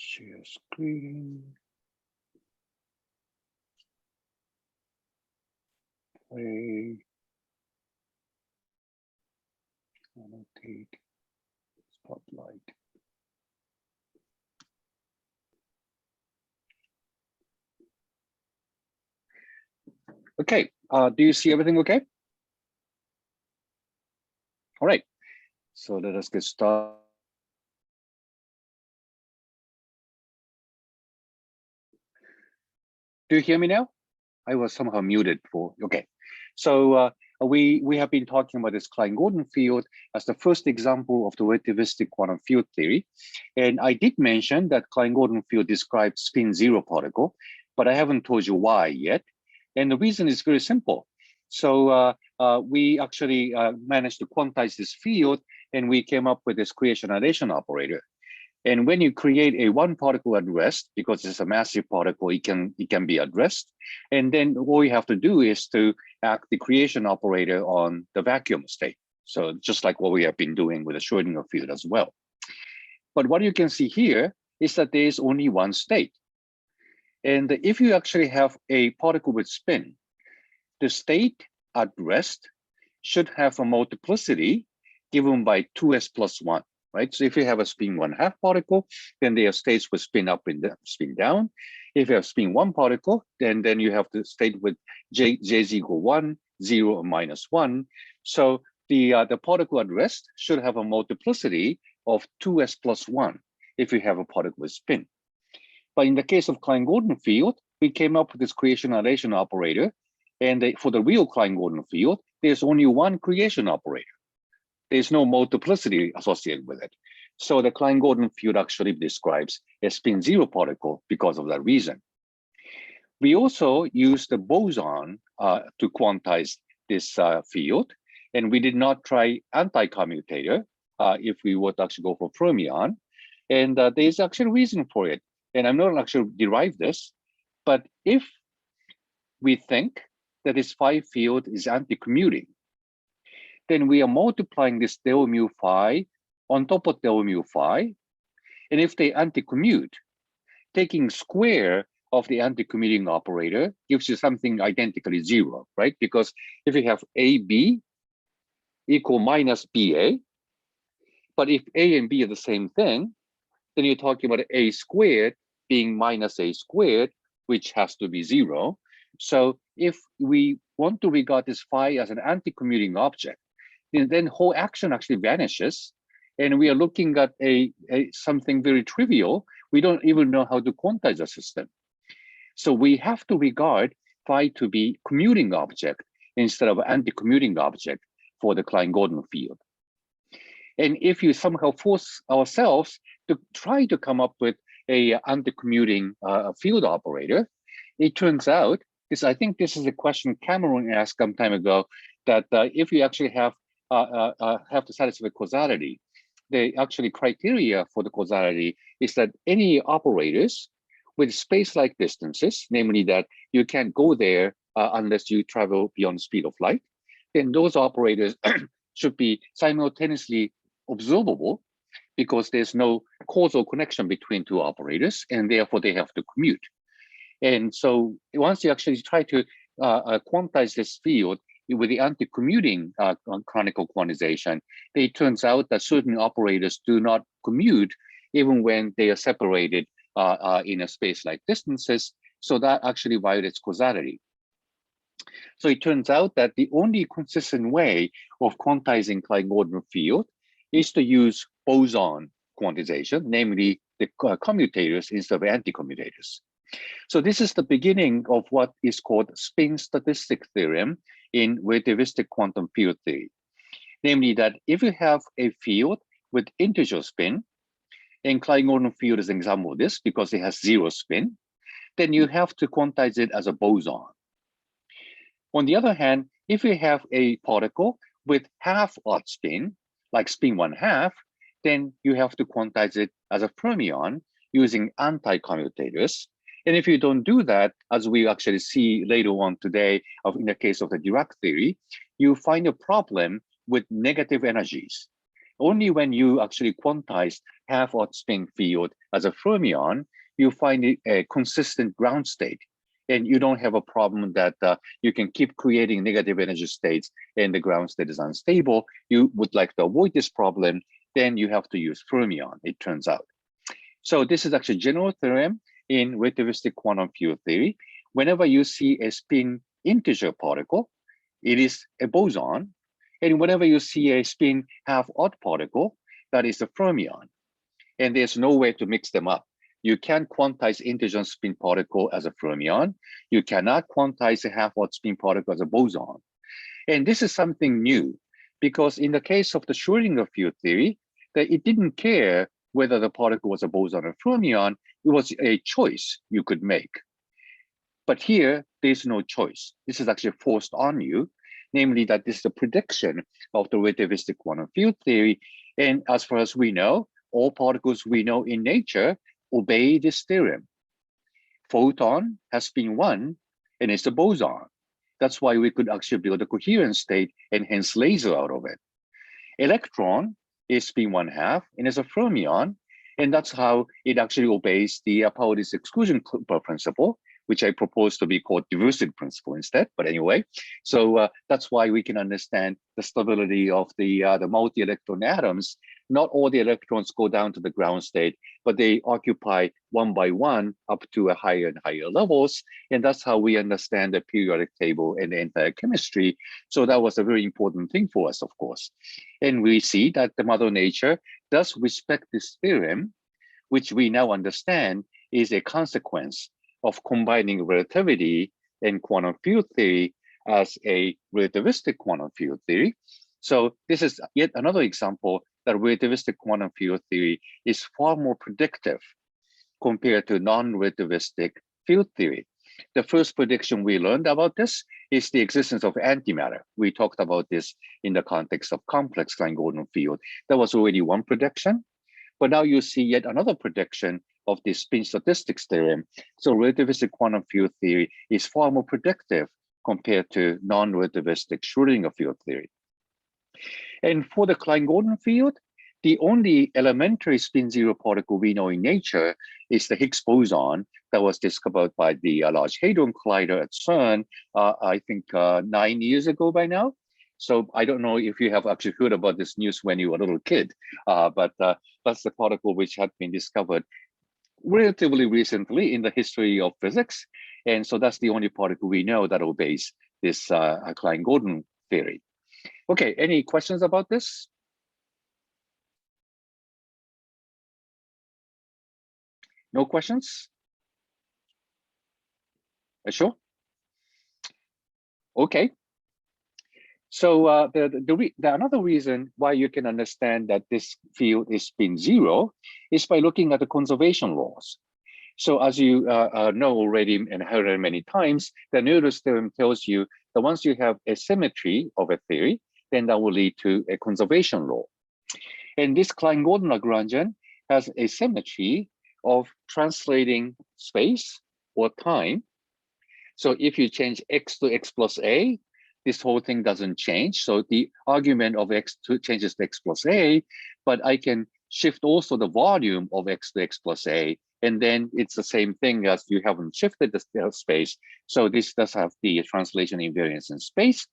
Share screen. Play. Annotate. Spotlight. Okay, do you see everything okay? All right, so let us get started. Do you hear me now? I was somehow muted for, okay. So we have been talking about this Klein-Gordon field as the first example of the relativistic quantum field theory. And I did mention that Klein-Gordon field describes spin zero particle, but I haven't told you why yet. And the reason is very simple. So we actually managed to quantize this field, and we came up with this creationization operator. And when you create a one particle at rest, because it's a massive particle, it can be at rest. And then all you have to do is to act the creation operator on the vacuum state. So just like what we have been doing with the Schrodinger field as well. But what you can see here is that there is only one state. And if you actually have a particle with spin, the state at rest should have a multiplicity given by 2s plus 1. Right, so if you have a spin 1/2 particle, then their states will spin up and spin down. If you have spin 1 particle, then you have the state with j's equal 1, 0, and -1. So the particle at rest should have a multiplicity of 2s plus 1 if you have a particle with spin. But in the case of Klein-Gordon field, we came up with this creationization operator, and for the real Klein-Gordon field, there's only one creation operator. There's no multiplicity associated with it. So the Klein-Gordon field actually describes a spin zero particle because of that reason. We also used the boson to quantize this field, and we did not try anti-commutator if we would actually go for fermion. And there's actually a reason for it. And I'm not actually derive this, but if we think that this phi field is anti-commuting, then we are multiplying this del mu phi on top of del mu phi. And if they anti-commute, taking square of the anti-commuting operator gives you something identically zero, right? Because if you have AB equal minus BA, but if A and B are the same thing, then you're talking about A squared being minus A squared, which has to be zero. So if we want to regard this phi as an anti-commuting object, then whole action actually vanishes, and we are looking at something very trivial. We don't even know how to quantize a system. So we have to regard phi to be commuting object instead of anti-commuting object for the Klein-Gordon field. And if you somehow force ourselves to try to come up with a anti-commuting field operator, it turns out, I think this is a question Cameron asked some time ago, that if you actually have to satisfy causality, the actually criteria for the causality is that any operators with space-like distances, namely that you can't go there unless you travel beyond the speed of light, then those operators should be simultaneously observable because there's no causal connection between two operators, and therefore they have to commute. And so once you actually try to quantize this field with the anti-commuting canonical quantization, it turns out that certain operators do not commute even when they are separated in a space-like distances. So that actually violates causality. So it turns out that the only consistent way of quantizing Klein-Gordon field is to use boson quantization, namely the commutators instead of anti-commutators. So this is the beginning of what is called spin statistic theorem in relativistic quantum field theory. Namely that if you have a field with integer spin, and Klein-Gordon field is an example of this because it has zero spin, then you have to quantize it as a boson. On the other hand, if you have a particle with half odd spin, like spin 1/2, then you have to quantize it as a fermion using anti-commutators. And if you don't do that, as we actually see later on today in the case of the Dirac theory, you find a problem with negative energies. Only when you actually quantize half-Earth spin field as a fermion, you find it a consistent ground state. And you don't have a problem that you can keep creating negative energy states and the ground state is unstable. You would like to avoid this problem, then you have to use fermion, it turns out. So this is actually general theorem in relativistic quantum field theory. Whenever you see a spin integer particle, it is a boson. And whenever you see a spin half-Earth particle, that is a fermion. And there's no way to mix them up. You can't quantize integer spin particle as a fermion. You cannot quantize a half-Earth spin particle as a boson. And this is something new, because in the case of the Schrödinger field theory, that it didn't care whether the particle was a boson or fermion. It was a choice you could make. But here, there's no choice. This is actually forced on you, namely that this is a prediction of the relativistic quantum field theory. And as far as we know, all particles we know in nature obey this theorem. Photon has spin 1, and it's a boson. That's why we could actually build a coherent state and hence laser out of it. Electron is spin 1/2, and it's a fermion, and that's how it actually obeys the Pauli's exclusion principle, which I propose to be called diversity principle instead. But anyway, so that's why we can understand the stability of the multi-electron atoms. Not all the electrons go down to the ground state, but they occupy one by one up to a higher and higher levels. And that's how we understand the periodic table and the entire chemistry. So that was a very important thing for us, of course. And we see that the Mother Nature does respect this theorem, which we now understand is a consequence of combining relativity and quantum field theory as a relativistic quantum field theory. So this is yet another example that relativistic quantum field theory is far more predictive compared to non-relativistic field theory. The first prediction we learned about this is the existence of antimatter. We talked about this in the context of complex Klein-Gordon field. That was already one prediction, but now you see yet another prediction of the spin statistics theorem. So relativistic quantum field theory is far more predictive compared to non-relativistic Schrödinger field theory. And for the Klein-Gordon field, the only elementary spin zero particle we know in nature is the Higgs boson that was discovered by the Large Hadron Collider at CERN, I think 9 years ago by now. So I don't know if you have actually heard about this news when you were a little kid, but that's the particle which had been discovered relatively recently in the history of physics. And so that's the only particle we know that obeys this Klein-Gordon theory. Okay, any questions about this? No questions? Sure. Okay. So the another reason why you can understand that this field is spin zero is by looking at the conservation laws. So as you know already and heard it many times, the Noether's theorem tells you that once you have a symmetry of a theory, then that will lead to a conservation law. And this Klein-Gordon Lagrangian has a symmetry of translating space or time. So if you change x to x plus a, this whole thing doesn't change. So the argument of x changes to x plus a, but I can shift also the volume of x to x plus a, and then it's the same thing as you haven't shifted the space. So this does have the translation invariance in space,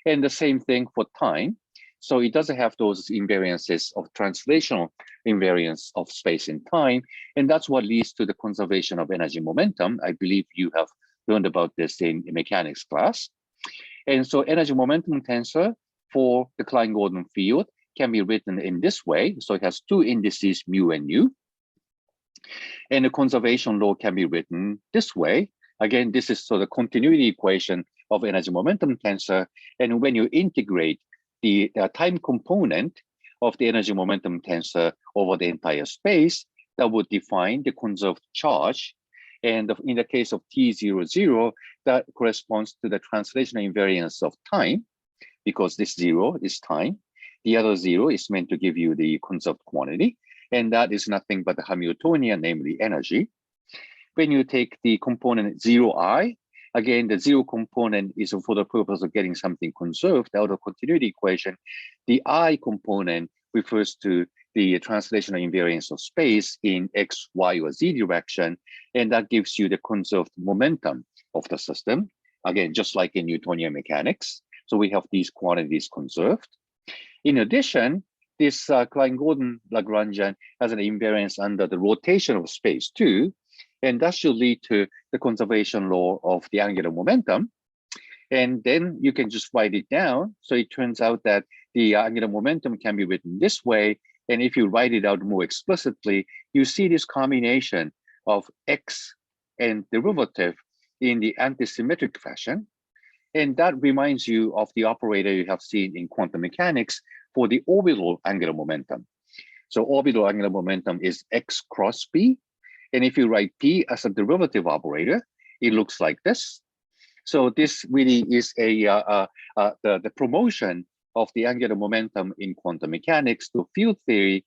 and the same thing for time. So it doesn't have those invariances of translational invariance of space and time, and that's what leads to the conservation of energy momentum. I believe you have learned about this in mechanics class. And so energy momentum tensor for the Klein-Gordon field can be written in this way. So it has two indices, mu and nu. And the conservation law can be written this way. Again, this is sort of the continuity equation of energy momentum tensor. And when you integrate the time component of the energy momentum tensor over the entire space, that would define the conserved charge. And in the case of T00, that corresponds to the translational invariance of time, because this 0 is time. The other 0 is meant to give you the conserved quantity, and that is nothing but the Hamiltonian, namely energy. When you take the component 0i, again, the 0 component is for the purpose of getting something conserved out of continuity equation. The I component refers to the translational invariance of space in x, y, or z direction, and that gives you the conserved momentum of the system. Again, just like in Newtonian mechanics. So we have these quantities conserved. In addition, this Klein-Gordon Lagrangian has an invariance under the rotation of space too, and that should lead to the conservation law of the angular momentum. And then you can just write it down. So it turns out that the angular momentum can be written this way. And if you write it out more explicitly, you see this combination of x and derivative in the antisymmetric fashion. And that reminds you of the operator you have seen in quantum mechanics for the orbital angular momentum. So orbital angular momentum is x cross p. And if you write p as a derivative operator, it looks like this. So this really is the promotion of the angular momentum in quantum mechanics to field theory.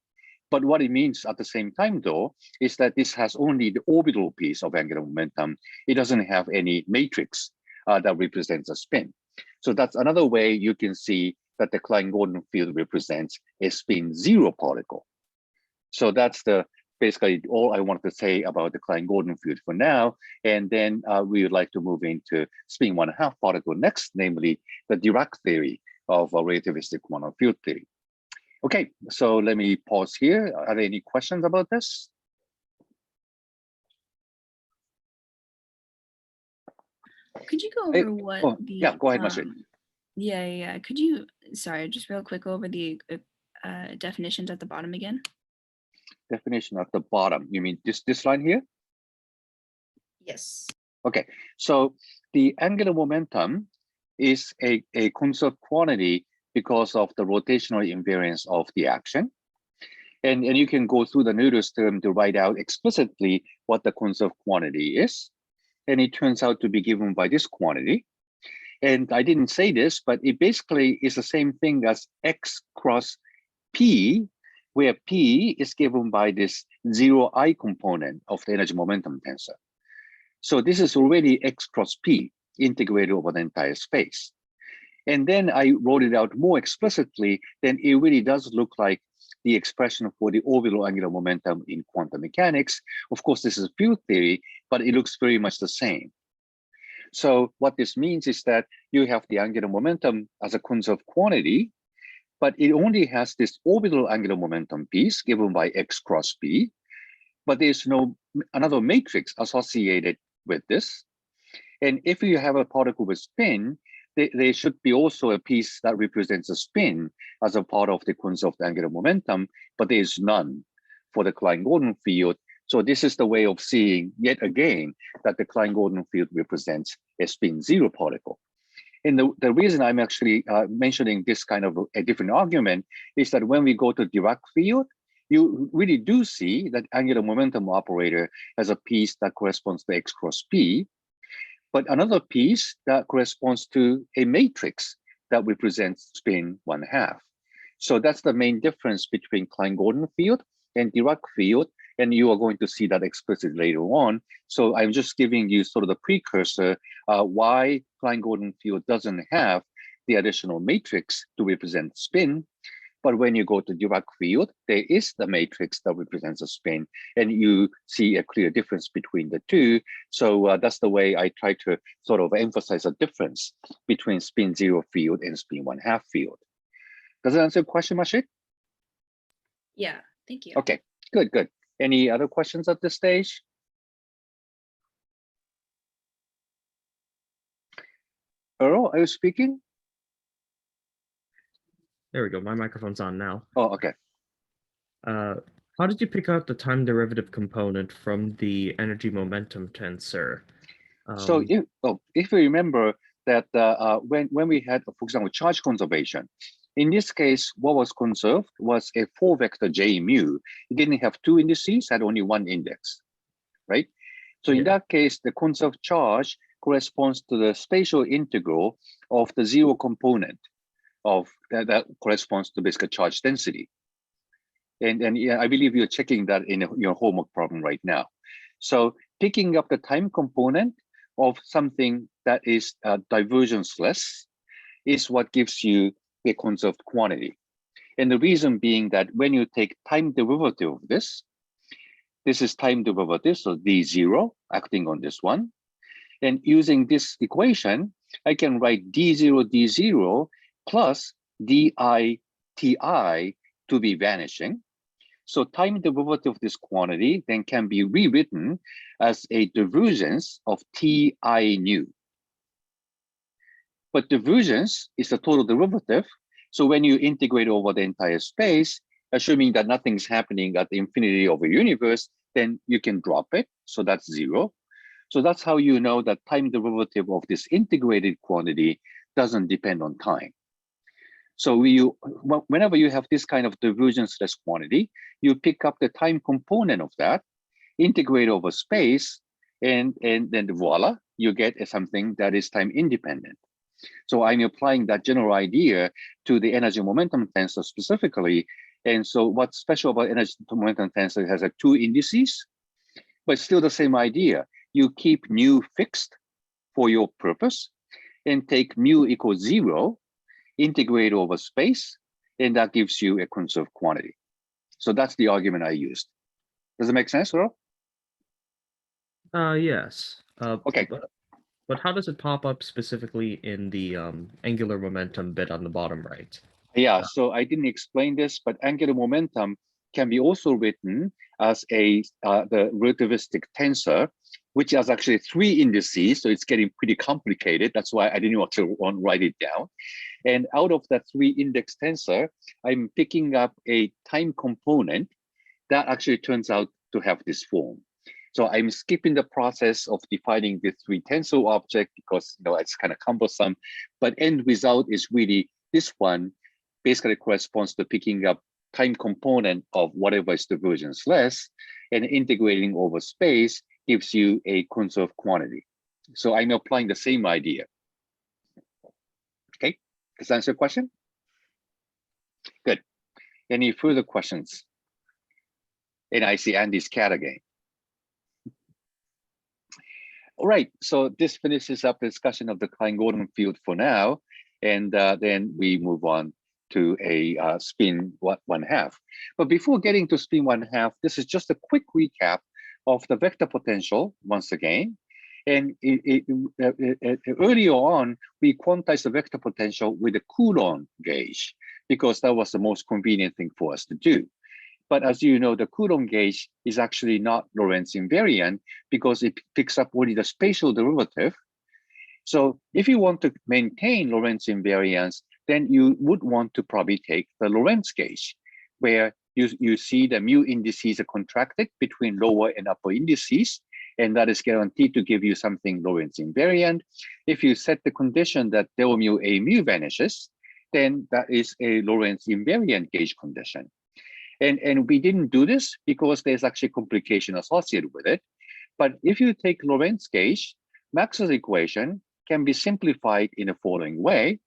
But what it means at the same time, though, is that this has only the orbital piece of angular momentum. It doesn't have any matrix that represents a spin. So that's another way you can see that the Klein-Gordon field represents a spin zero particle. So that's basically all I wanted to say about the Klein-Gordon field for now. And then we would like to move into spin 1.5 particle next, namely the Dirac theory of relativistic quantum field theory. Okay, so let me pause here. Are there any questions about this? Could you go over what the yeah, go ahead, Masri. Yeah. Could you, sorry, just real quick, go over the definitions at the bottom again? Definition at the bottom. You mean this line here? Yes. Okay, so the angular momentum is a conserved quantity because of the rotational invariance of the action. And you can go through the Noodles theorem to write out explicitly what the conserved quantity is. And it turns out to be given by this quantity. And I didn't say this, but it basically is the same thing as x cross p, where p is given by this 0I component of the energy momentum tensor. So this is already x cross p integrated over the entire space. And then I wrote it out more explicitly, then it really does look like the expression for the orbital angular momentum in quantum mechanics. Of course, this is field theory, but it looks very much the same. So what this means is that you have the angular momentum as a conserved quantity, but it only has this orbital angular momentum piece given by x cross p, but there's no another matrix associated with this. And if you have a particle with spin, there should be also a piece that represents a spin as a part of the conserved angular momentum, but there is none for the Klein-Gordon field. So this is the way of seeing yet again that the Klein-Gordon field represents a spin zero particle. And the reason I'm actually mentioning this kind of a different argument is that when we go to Dirac field, you really do see that angular momentum operator as a piece that corresponds to x cross p, but another piece that corresponds to a matrix that represents spin 1/2. So that's the main difference between Klein-Gordon field and Dirac field, and you are going to see that explicitly later on. So I'm just giving you sort of the precursor why Klein-Gordon field doesn't have the additional matrix to represent spin. But when you go to Dirac field, there is the matrix that represents a spin, and you see a clear difference between the two. So that's the way I try to sort of emphasize a difference between spin zero field and spin 1/2 field. Does that answer your question, Mashik? Yeah, thank you. Okay, good. Any other questions at this stage? Earl, are you speaking? There we go. My microphone's on now. Oh, okay. How did you pick out the time derivative component from the energy momentum tensor? So if you remember that when we had, for example, charge conservation, in this case, what was conserved was a 4-vector J mu. It didn't have 2 indices, had only 1 index, right? So in that case, the conserved charge corresponds to the spatial integral of the zero component of that corresponds to basically charge density. And yeah, I believe you're checking that in your homework problem right now. So picking up the time component of something that is divergenceless is what gives you a conserved quantity. And the reason being that when you take time derivative of this is time derivative, so d0 acting on this one. And using this equation, I can write d0 plus di ti to be vanishing. So time derivative of this quantity then can be rewritten as a divergence of ti nu. But divergence is the total derivative. So when you integrate over the entire space, assuming that nothing's happening at the infinity of a universe, then you can drop it. So that's 0. So that's how you know that time derivative of this integrated quantity doesn't depend on time. So whenever you have this kind of divergence-less quantity, you pick up the time component of that, integrate over space, and then voila, you get something that is time independent. So I'm applying that general idea to the energy momentum tensor specifically. And so what's special about energy momentum tensor has like 2 indices, but still the same idea. You keep nu fixed for your purpose and take mu equals 0, integrate over space, and that gives you a conserved quantity. So that's the argument I used. Does it make sense, Earl? Yes. Okay. But how does it pop up specifically in the angular momentum bit on the bottom right? Yeah, so I didn't explain this, but angular momentum can be also written as the relativistic tensor, which has actually 3 indices, so it's getting pretty complicated. That's why I didn't actually want to write it down. And out of that 3 index tensor, I'm picking up a time component that actually turns out to have this form. So I'm skipping the process of defining the 3 tensor object because it's kind of cumbersome, but end result is really this one basically corresponds to picking up time component of whatever is divergence less, and integrating over space gives you a conserved quantity. So I'm applying the same idea. Okay, does that answer your question? Good. Any further questions? And I see Andy's cat again. All right, so this finishes up the discussion of the Klein-Gordon field for now, and then we move on to a spin 1/2. But before getting to spin 1/2, this is just a quick recap of the vector potential once again. And earlier on, we quantized the vector potential with the Coulomb gauge because that was the most convenient thing for us to do. But as you know, the Coulomb gauge is actually not Lorentz invariant because it picks up only the spatial derivative. So if you want to maintain Lorentz invariance, then you would want to probably take the Lorentz gauge, where you see the mu indices are contracted between lower and upper indices, and that is guaranteed to give you something Lorentz invariant. If you set the condition that del mu a mu vanishes, then that is a Lorentz invariant gauge condition. And we didn't do this because there's actually complication associated with it. But if you take Lorentz gauge, Maxwell's equation can be simplified in the following way.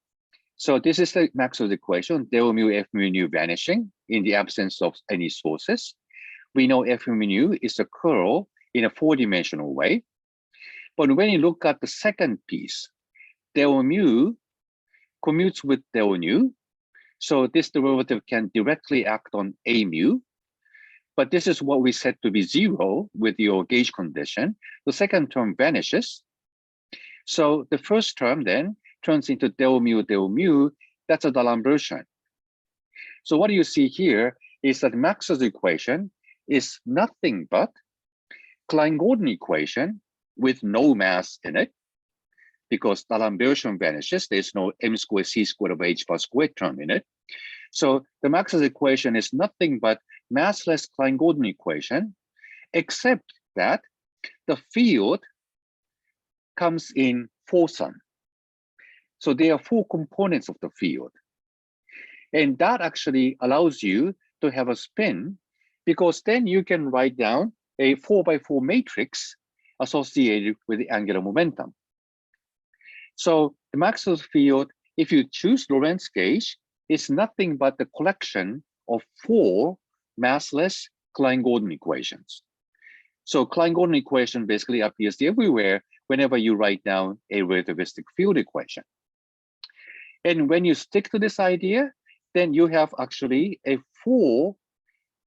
So this is the Maxwell's equation, del mu f mu nu vanishing in the absence of any sources. We know f mu nu is a curl in a 4-dimensional way. But when you look at the second piece, del mu commutes with del nu. So this derivative can directly act on a mu. But this is what we set to be 0 with your gauge condition. The second term vanishes. So the first term then turns into del mu. That's a D'Alembert. So what you see here is that Maxwell's equation is nothing but Klein-Gordon equation with no mass in it, because D'Alembert vanishes. There's no m squared c squared over h bar squared term in it. So the Maxwell's equation is nothing but massless Klein-Gordon equation, except that the field comes in 4-some. So there are 4 components of the field. And that actually allows you to have a spin, because then you can write down a 4x4 matrix associated with the angular momentum. So the Maxwell's field, if you choose Lorentz gauge, is nothing but the collection of 4 massless Klein-Gordon equations. So Klein-Gordon equation basically appears everywhere whenever you write down a relativistic field equation. And when you stick to this idea, then you have actually a 4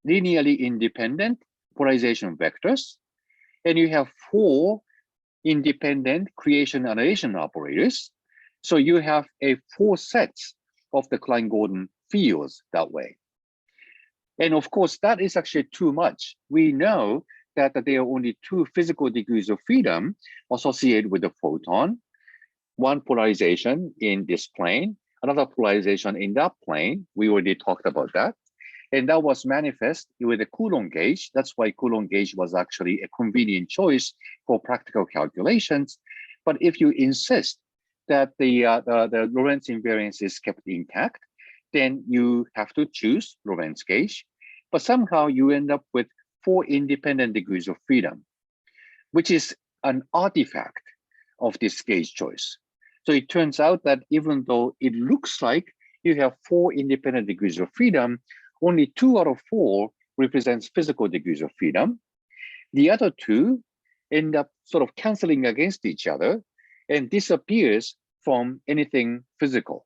linearly independent polarization vectors, and you have 4 independent creation-annihilation operators. So you have a 4 sets of the Klein-Gordon fields that way. And of course, that is actually too much. We know that there are only 2 physical degrees of freedom associated with the photon, one polarization in this plane, another polarization in that plane. We already talked about that. And that was manifest with the Coulomb gauge. That's why Coulomb gauge was actually a convenient choice for practical calculations. But if you insist that the Lorentz invariance is kept intact, then you have to choose Lorentz gauge. But somehow you end up with 4 independent degrees of freedom, which is an artifact of this gauge choice. So it turns out that even though it looks like you have 4 independent degrees of freedom, only 2 out of 4 represents physical degrees of freedom. The other 2 end up sort of canceling against each other and disappears from anything physical.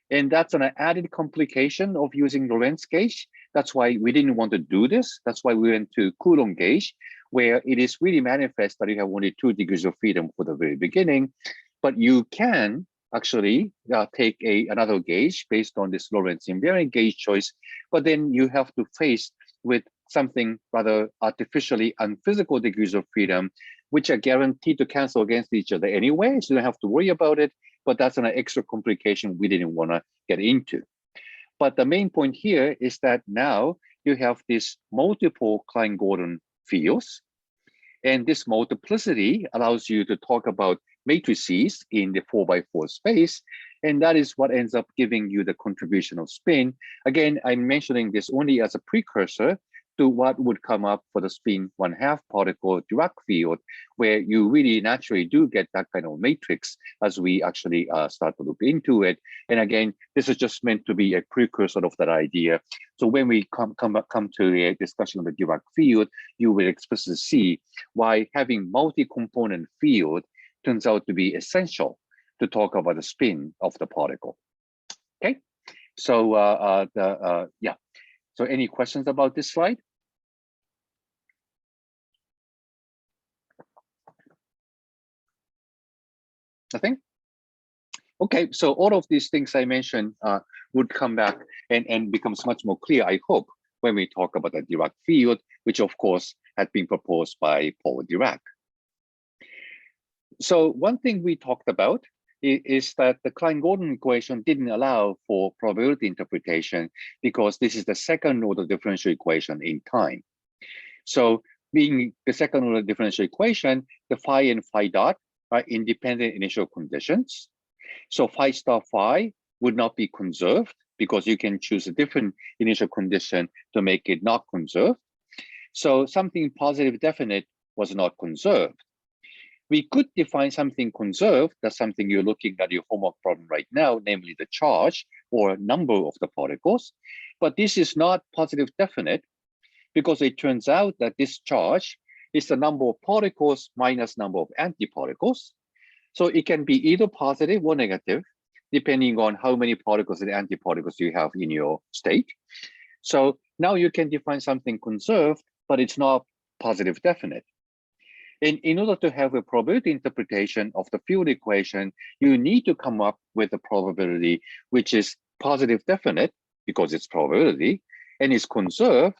And that's an added complication of using Lorentz gauge. That's why we didn't want to do this. That's why we went to Coulomb gauge, where it is really manifest that you have only 2 degrees of freedom for the very beginning, but you can actually take another gauge based on this Lorentz invariant gauge choice, but then you have to face with something rather artificially unphysical degrees of freedom, which are guaranteed to cancel against each other anyway, so you don't have to worry about it, but that's an extra complication we didn't want to get into. But the main point here is that now you have these multiple Klein-Gordon fields, and this multiplicity allows you to talk about matrices in the 4x4 space, and that is what ends up giving you the contribution of spin. Again, I'm mentioning this only as a precursor to what would come up for the spin 1/2 particle Dirac field, where you really naturally do get that kind of matrix as we actually start to look into it. And again, this is just meant to be a precursor of that idea. So when we come to a discussion of the Dirac field, you will explicitly see why having multi-component field turns out to be essential to talk about the spin of the particle. Okay, so yeah. So any questions about this slide? Nothing? Okay, so all of these things I mentioned would come back and becomes much more clear, I hope, when we talk about the Dirac field, which of course had been proposed by Paul Dirac. So one thing we talked about is that the Klein-Gordon equation didn't allow for probability interpretation because this is the second order differential equation in time. So being the second order differential equation, the phi and phi dot are independent initial conditions. So phi star phi would not be conserved because you can choose a different initial condition to make it not conserved. So something positive definite was not conserved. We could define something conserved, that's something you're looking at your homework problem right now, namely the charge or number of the particles. But this is not positive definite because it turns out that this charge is the number of particles minus number of antiparticles. So it can be either positive or negative, depending on how many particles and antiparticles you have in your state. So now you can define something conserved, but it's not positive definite. And in order to have a probability interpretation of the field equation, you need to come up with a probability which is positive definite because it's probability and is conserved.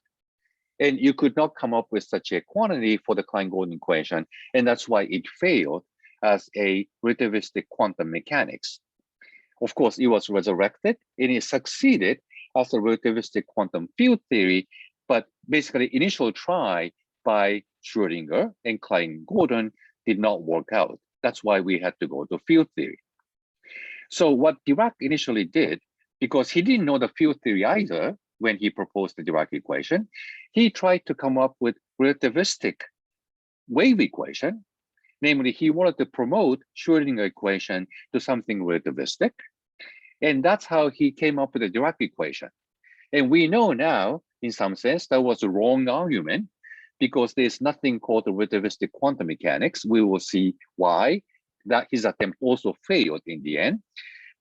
And you could not come up with such a quantity for the Klein-Gordon equation. And that's why it failed as a relativistic quantum mechanics. Of course, it was resurrected and it succeeded as a relativistic quantum field theory, but basically initial try by Schrödinger and Klein-Gordon did not work out. That's why we had to go to field theory. So what Dirac initially did, because he didn't know the field theory either when he proposed the Dirac equation, he tried to come up with relativistic wave equation. Namely, he wanted to promote Schrödinger equation to something relativistic. And that's how he came up with the Dirac equation. And we know now, in some sense, that was a wrong argument because there's nothing called the relativistic quantum mechanics. We will see why that his attempt also failed in the end.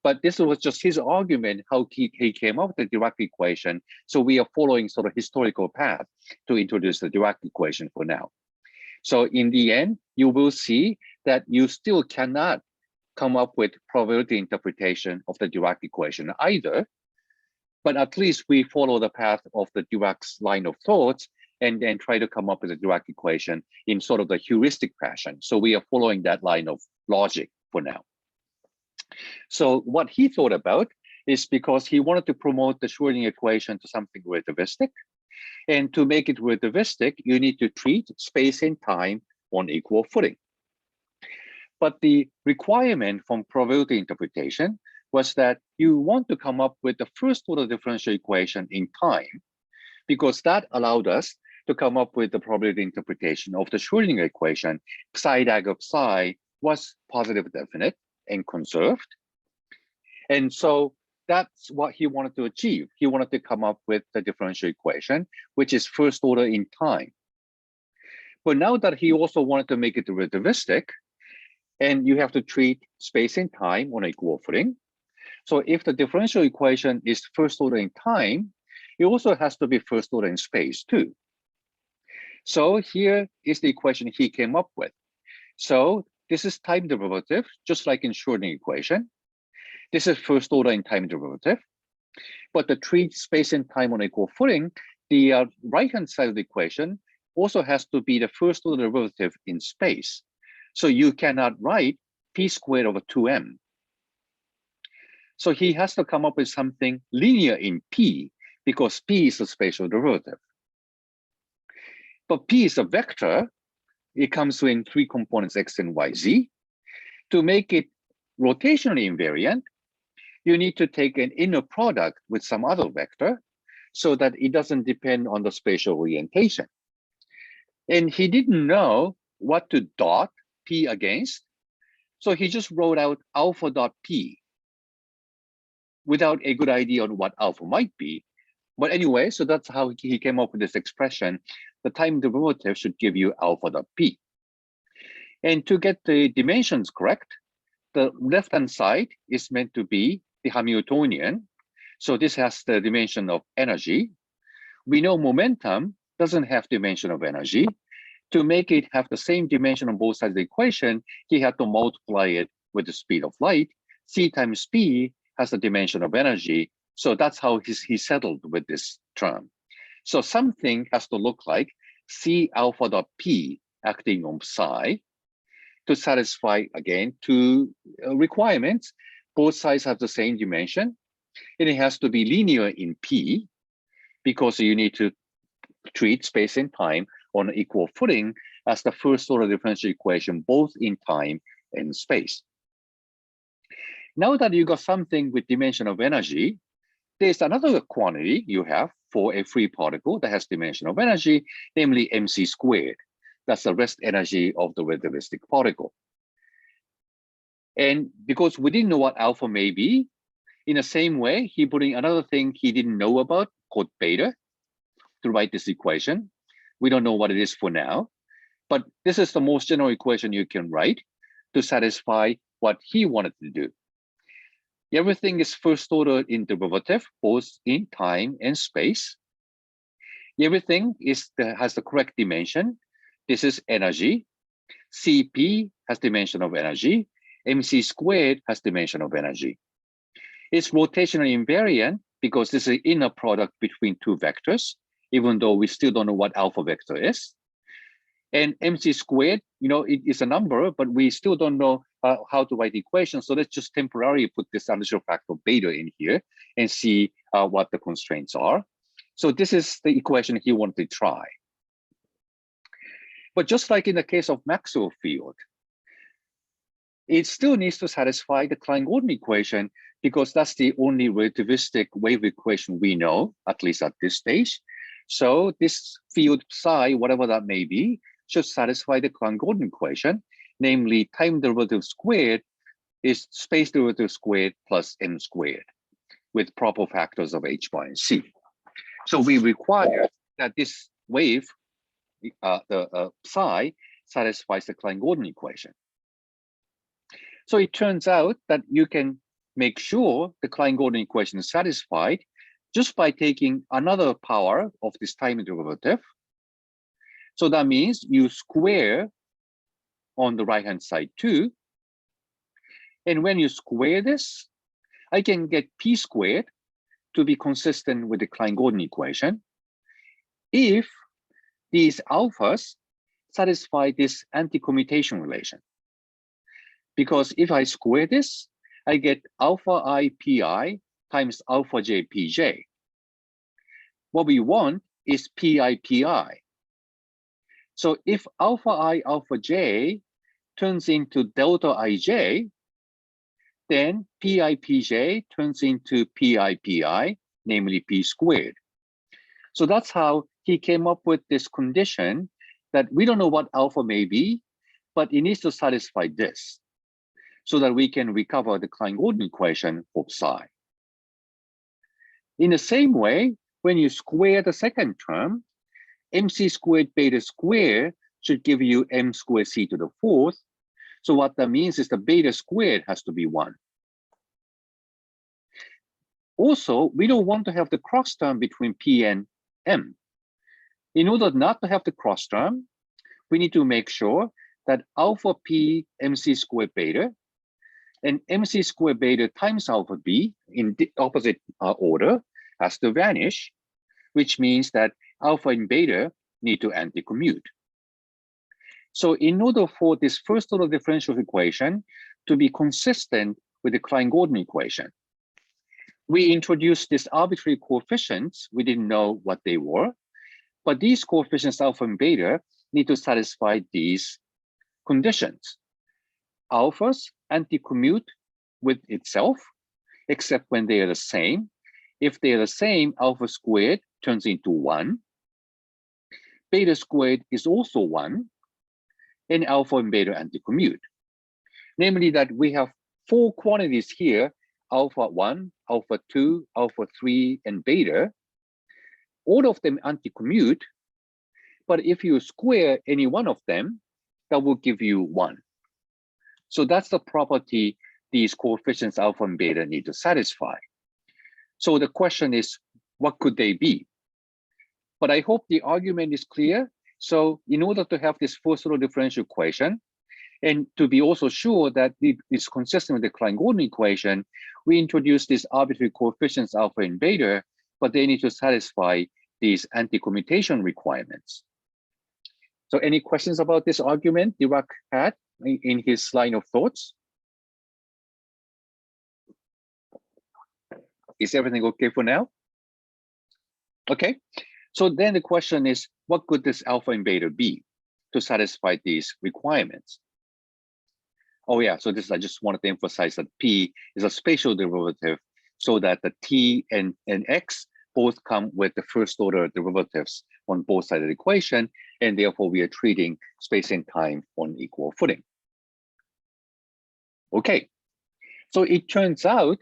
But this was just his argument, how he came up with the Dirac equation. So we are following sort of historical path to introduce the Dirac equation for now. So in the end, you will see that you still cannot come up with probability interpretation of the Dirac equation either, but at least we follow the path of the Dirac's line of thoughts and then try to come up with a Dirac equation in sort of the heuristic fashion. So we are following that line of logic for now. So what he thought about is because he wanted to promote the Schrödinger equation to something relativistic. And to make it relativistic, you need to treat space and time on equal footing. But the requirement from probability interpretation was that you want to come up with the first order differential equation in time, because that allowed us to come up with the probability interpretation of the Schrödinger equation. Psi dag of psi was positive definite and conserved. And so that's what he wanted to achieve. He wanted to come up with the differential equation, which is first order in time. But now that he also wanted to make it relativistic, and you have to treat space and time on equal footing. So if the differential equation is first order in time, it also has to be first order in space too. So here is the equation he came up with. So this is time derivative, just like in Schrödinger equation. This is first order in time derivative. But to treat space and time on equal footing, the right-hand side of the equation also has to be the first order derivative in space. So you cannot write p squared over 2m. So he has to come up with something linear in p, because p is a spatial derivative. But p is a vector. It comes in 3 components, x and y, z. To make it rotationally invariant, you need to take an inner product with some other vector so that it doesn't depend on the spatial orientation. And he didn't know what to dot p against, so he just wrote out alpha dot p without a good idea on what alpha might be. But anyway, so that's how he came up with this expression. The time derivative should give you alpha dot p. And to get the dimensions correct, the left-hand side is meant to be the Hamiltonian. So this has the dimension of energy. We know momentum doesn't have dimension of energy. To make it have the same dimension on both sides of the equation, he had to multiply it with the speed of light. C times P has the dimension of energy. So that's how he settled with this term. So something has to look like C alpha dot P acting on psi to satisfy, again, 2 requirements. Both sides have the same dimension, and it has to be linear in P, because you need to treat space and time on equal footing as the first order differential equation, both in time and space. Now that you got something with dimension of energy, there's another quantity you have for a free particle that has dimension of energy, namely mc squared. That's the rest energy of the relativistic particle. And because we didn't know what alpha may be, in the same way, he put in another thing he didn't know about called beta to write this equation. We don't know what it is for now, but this is the most general equation you can write to satisfy what he wanted to do. Everything is first order in derivative, both in time and space. Everything has the correct dimension. This is energy. Cp has dimension of energy. mc squared has dimension of energy. It's rotationally invariant because this is an inner product between 2 vectors, even though we still don't know what alpha vector is. And mc squared, it is a number, but we still don't know how to write the equation. So let's just temporarily put this additional factor beta in here and see what the constraints are. So this is the equation he wanted to try. But just like in the case of Maxwell field, it still needs to satisfy the Klein-Gordon equation, because that's the only relativistic wave equation we know, at least at this stage. So this field psi, whatever that may be, should satisfy the Klein-Gordon equation, namely time derivative squared is space derivative squared plus m squared with proper factors of h bar and c. So we require that this wave, the psi, satisfies the Klein-Gordon equation. So it turns out that you can make sure the Klein-Gordon equation is satisfied just by taking another power of this time derivative. So that means you square on the right-hand side too. And when you square this, I can get p squared to be consistent with the Klein-Gordon equation if these alphas satisfy this anti-commutation relation. Because if I square this, I get alpha I pi times alpha j pj. What we want is pi pi. So if alpha I alpha j turns into delta ij, then pi pj turns into pi pi, namely p squared. So that's how he came up with this condition that we don't know what alpha may be, but it needs to satisfy this so that we can recover the Klein-Gordon equation for psi. In the same way, when you square the second term, mc squared beta squared should give you m squared c to the fourth. So what that means is the beta squared has to be 1. Also, we don't want to have the cross term between p and m. In order not to have the cross term, we need to make sure that alpha p mc squared beta and mc squared beta times alpha b in the opposite order has to vanish, which means that alpha and beta need to anti-commute. So in order for this first order differential equation to be consistent with the Klein-Gordon equation, we introduced these arbitrary coefficients. We didn't know what they were, but these coefficients alpha and beta need to satisfy these conditions. Alphas anti-commute with itself, except when they are the same. If they are the same, alpha squared turns into 1. Beta squared is also 1, and alpha and beta anti-commute. Namely that we have 4 quantities here, alpha 1, alpha 2, alpha 3, and beta. All of them anti-commute, but if you square any one of them, that will give you 1. So that's the property these coefficients alpha and beta need to satisfy. So the question is, what could they be? But I hope the argument is clear. So in order to have this first order differential equation, and to be also sure that it is consistent with the Klein-Gordon equation, we introduce these arbitrary coefficients alpha and beta, but they need to satisfy these anti-commutation requirements. So any questions about this argument Dirac had in his line of thoughts? Is everything okay for now? Okay, so then the question is, what could this alpha and beta be to satisfy these requirements? Oh yeah, so this I just wanted to emphasize that P is a spatial derivative so that the T and X both come with the first order derivatives on both sides of the equation, and therefore we are treating space and time on equal footing. Okay, so it turns out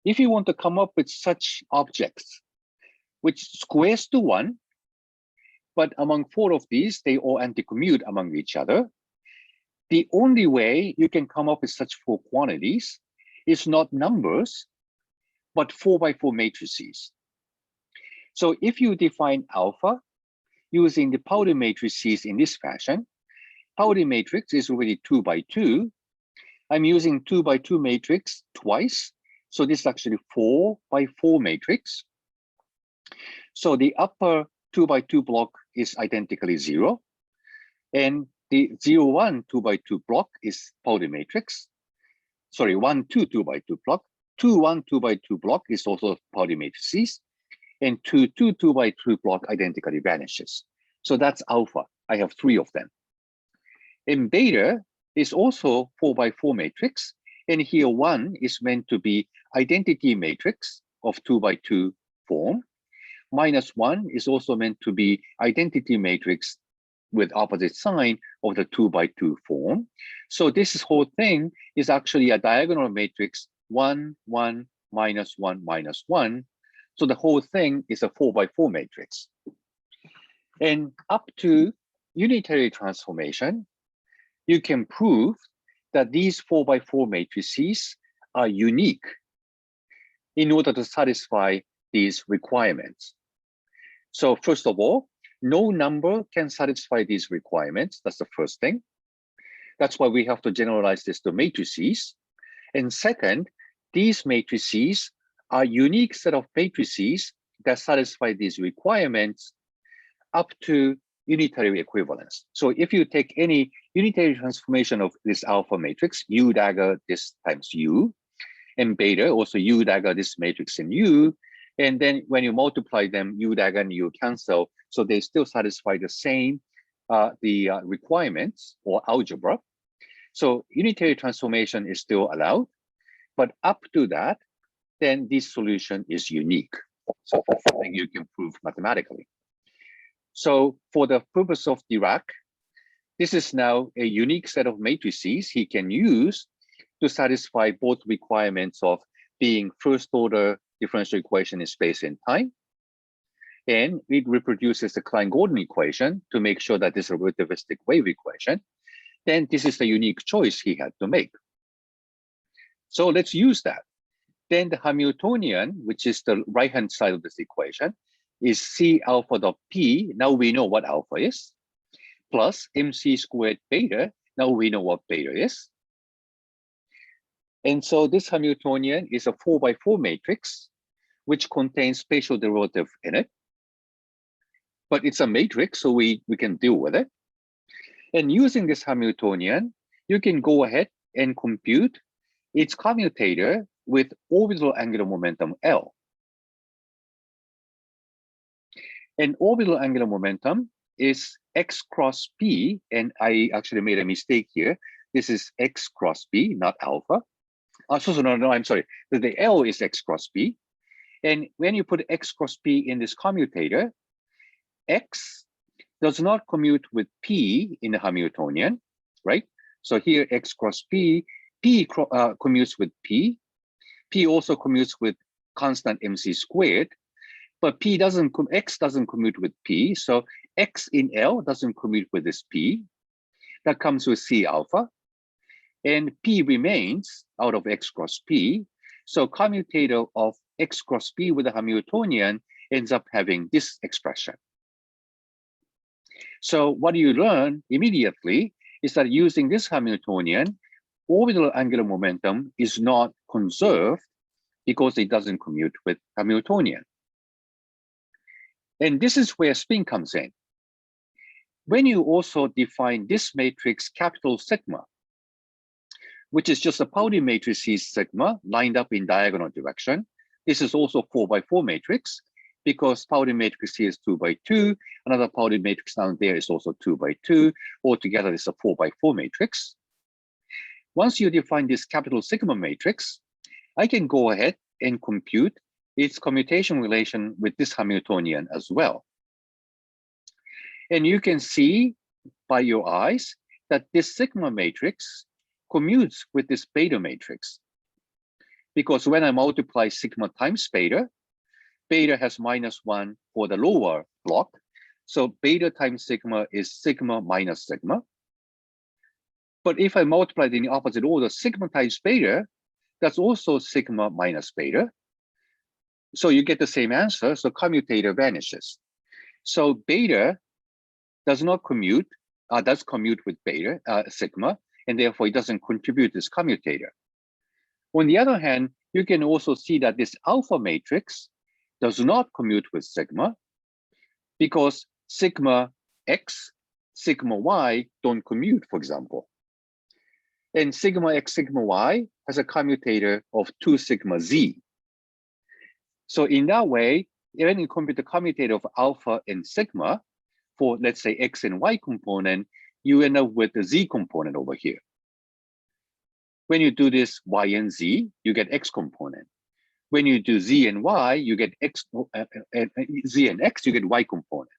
if you want to come up with such objects which squares to 1, but among 4 of these, they all anti-commute among each other, the only way you can come up with such 4 quantities is not numbers, but 4x4 matrices. So if you define alpha using the Pauli matrices in this fashion, Pauli matrix is already 2x2. I'm using 2x2 matrix twice. So this is actually 4x4 matrix. So the upper 2x2 block is identically 0. And the 0, 1, 2x2 block is Pauli matrix. Sorry, 1, 2, 2x2 block. 2, 1, 2x2 block is also Pauli matrices. And 2, 2, 2x2 block identically vanishes. So that's alpha. I have 3 of them. And beta is also 4x4 matrix. And here 1 is meant to be identity matrix of 2x2 form. Minus 1 is also meant to be identity matrix with opposite sign of the 2x2 form. So this whole thing is actually a diagonal matrix 1, 1, minus 1, minus 1. So the whole thing is a 4x4 matrix. And up to unitary transformation, you can prove that these 4x4 matrices are unique in order to satisfy these requirements. So first of all, no number can satisfy these requirements. That's the first thing. That's why we have to generalize this to matrices. And second, these matrices are unique set of matrices that satisfy these requirements up to unitary equivalence. So if you take any unitary transformation of this alpha matrix, U dagger this times U, and beta also U dagger this matrix in U, and then when you multiply them, U dagger and U cancel, so they still satisfy the same requirements or algebra. So unitary transformation is still allowed, but up to that, then this solution is unique. So that's something you can prove mathematically. So for the purpose of Dirac, this is now a unique set of matrices he can use to satisfy both requirements of being first order differential equation in space and time. And it reproduces the Klein-Gordon equation to make sure that this is a relativistic wave equation. Then this is the unique choice he had to make. So let's use that. Then the Hamiltonian, which is the right-hand side of this equation, is C alpha dot P. Now we know what alpha is, plus MC squared beta. Now we know what beta is. And so this Hamiltonian is a 4x4 matrix, which contains spatial derivative in it. But it's a matrix, so we can deal with it. And using this Hamiltonian, you can go ahead and compute its commutator with orbital angular momentum L. And orbital angular momentum is x cross p, and I actually made a mistake here. This is x cross p, not alpha. No, I'm sorry. The L is x cross p. And when you put x cross p in this commutator, x does not commute with p in the Hamiltonian, right? So here x cross p, commutes with p. P also commutes with constant MC squared, but x doesn't commute with p. So x in L doesn't commute with this p. That comes with C alpha. And p remains out of x cross p. So commutator of x cross p with the Hamiltonian ends up having this expression. So what you learn immediately is that using this Hamiltonian, orbital angular momentum is not conserved because it doesn't commute with Hamiltonian. And this is where spin comes in. When you also define this matrix capital sigma, which is just a Pauli matrices sigma lined up in diagonal direction, this is also 4x4 matrix, because Pauli matrix here is 2x2, another Pauli matrix down there is also 2x2, altogether it's a 4x4 matrix. Once you define this capital sigma matrix, I can go ahead and compute its commutation relation with this Hamiltonian as well. And you can see by your eyes that this sigma matrix commutes with this beta matrix. Because when I multiply sigma times beta, beta has -1 for the lower block. So beta times sigma is sigma minus sigma. But if I multiply it in the opposite order, sigma times beta, that's also sigma minus beta. So you get the same answer, so commutator vanishes. So beta does not commute, does commute with beta, sigma, and therefore it doesn't contribute this commutator. On the other hand, you can also see that this alpha matrix does not commute with sigma because sigma x, sigma y don't commute, for example. And sigma x, sigma y has a commutator of 2 sigma z. So in that way, when you compute the commutator of alpha and sigma for, let's say, x and y component, you end up with the z component over here. When you do this y and z, you get x component. When you do z and y, you get x, z and x, you get y component.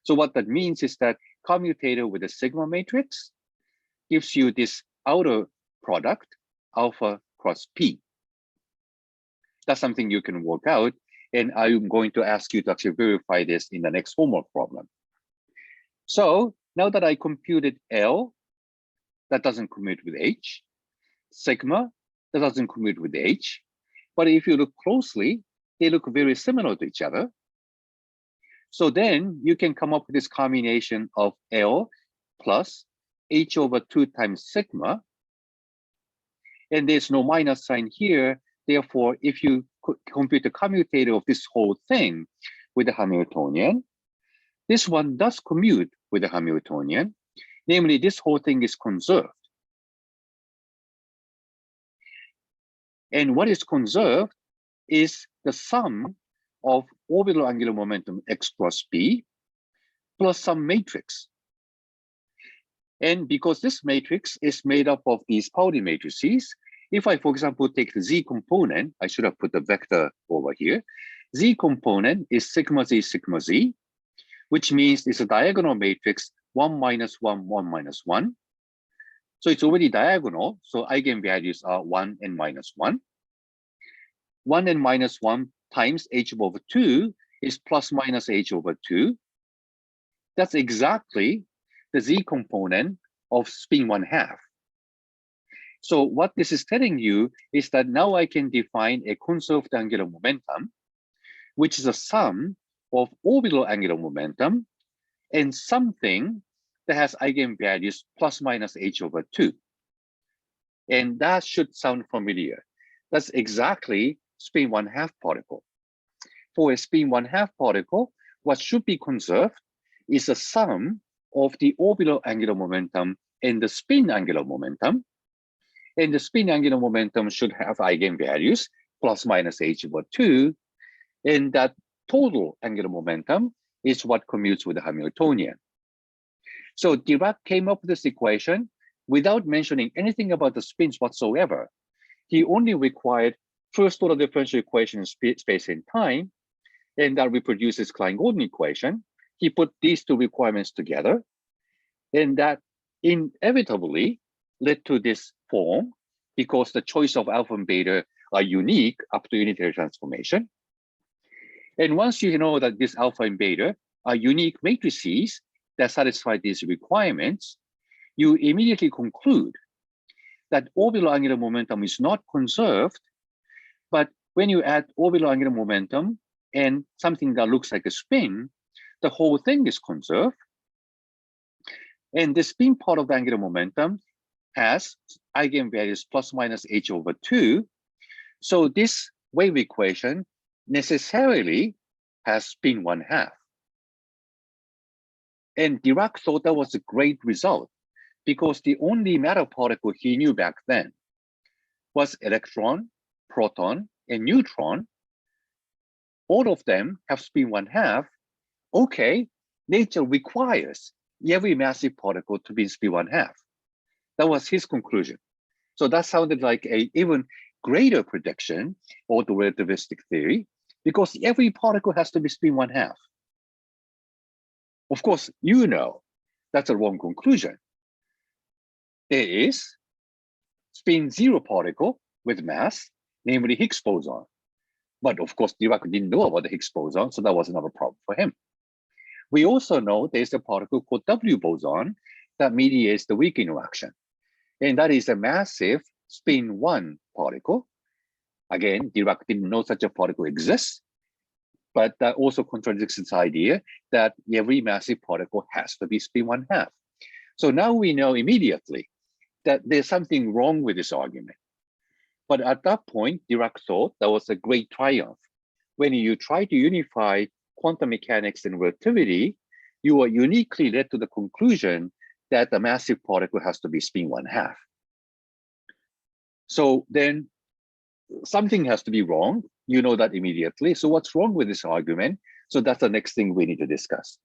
So what that means is that commutator with a sigma matrix gives you this outer product, alpha cross p. That's something you can work out, and I'm going to ask you to actually verify this in the next homework problem. So now that I computed L, that doesn't commute with H, sigma, that doesn't commute with H. But if you look closely, they look very similar to each other. So then you can come up with this combination of L plus H over 2 times sigma. And there's no minus sign here. Therefore, if you compute the commutator of this whole thing with the Hamiltonian, this one does commute with the Hamiltonian. Namely, this whole thing is conserved. And what is conserved is the sum of orbital angular momentum x plus b plus some matrix. And because this matrix is made up of these Pauli matrices, if I, for example, take the z component, I should have put the vector over here. Z component is sigma z, which means it's a diagonal matrix 1 minus 1, 1 minus 1. So it's already diagonal. So eigenvalues are 1 and minus 1. 1 and minus 1 times h over 2 is plus minus h over 2. That's exactly the z component of spin 1/2. So what this is telling you is that now I can define a conserved angular momentum, which is a sum of orbital angular momentum and something that has eigenvalues plus minus h over 2. And that should sound familiar. That's exactly spin 1/2 particle. For a spin 1/2 particle, what should be conserved is a sum of the orbital angular momentum and the spin angular momentum. And the spin angular momentum should have eigenvalues plus minus h over 2. And that total angular momentum is what commutes with the Hamiltonian. So Dirac came up with this equation without mentioning anything about the spins whatsoever. He only required first order differential equation in space and time, and that reproduces Klein-Gordon equation. He put these two requirements together, and that inevitably led to this form because the choice of alpha and beta are unique up to unitary transformation. And once you know that this alpha and beta are unique matrices that satisfy these requirements, you immediately conclude that orbital angular momentum is not conserved, but when you add orbital angular momentum and something that looks like a spin, the whole thing is conserved. And the spin part of the angular momentum has eigenvalues plus minus h over 2. So this wave equation necessarily has spin 1/2. And Dirac thought that was a great result because the only matter particle he knew back then was electron, proton, and neutron. All of them have spin 1/2. Okay, nature requires every massive particle to be in spin 1/2. That was his conclusion. So that sounded like an even greater prediction of the relativistic theory because every particle has to be spin 1/2. Of course, you know that's a wrong conclusion. There is spin 0 particle with mass, namely Higgs boson. But of course, Dirac didn't know about the Higgs boson, so that was another problem for him. We also know there's a particle called W boson that mediates the weak interaction. And that is a massive spin 1 particle. Again, Dirac didn't know such a particle exists, but that also contradicts this idea that every massive particle has to be spin 1/2. So now we know immediately that there's something wrong with this argument. But at that point, Dirac thought that was a great triumph. When you try to unify quantum mechanics and relativity, you are uniquely led to the conclusion that the massive particle has to be spin 1/2. So then something has to be wrong. You know that immediately. So what's wrong with this argument? So that's the next thing we need to discuss.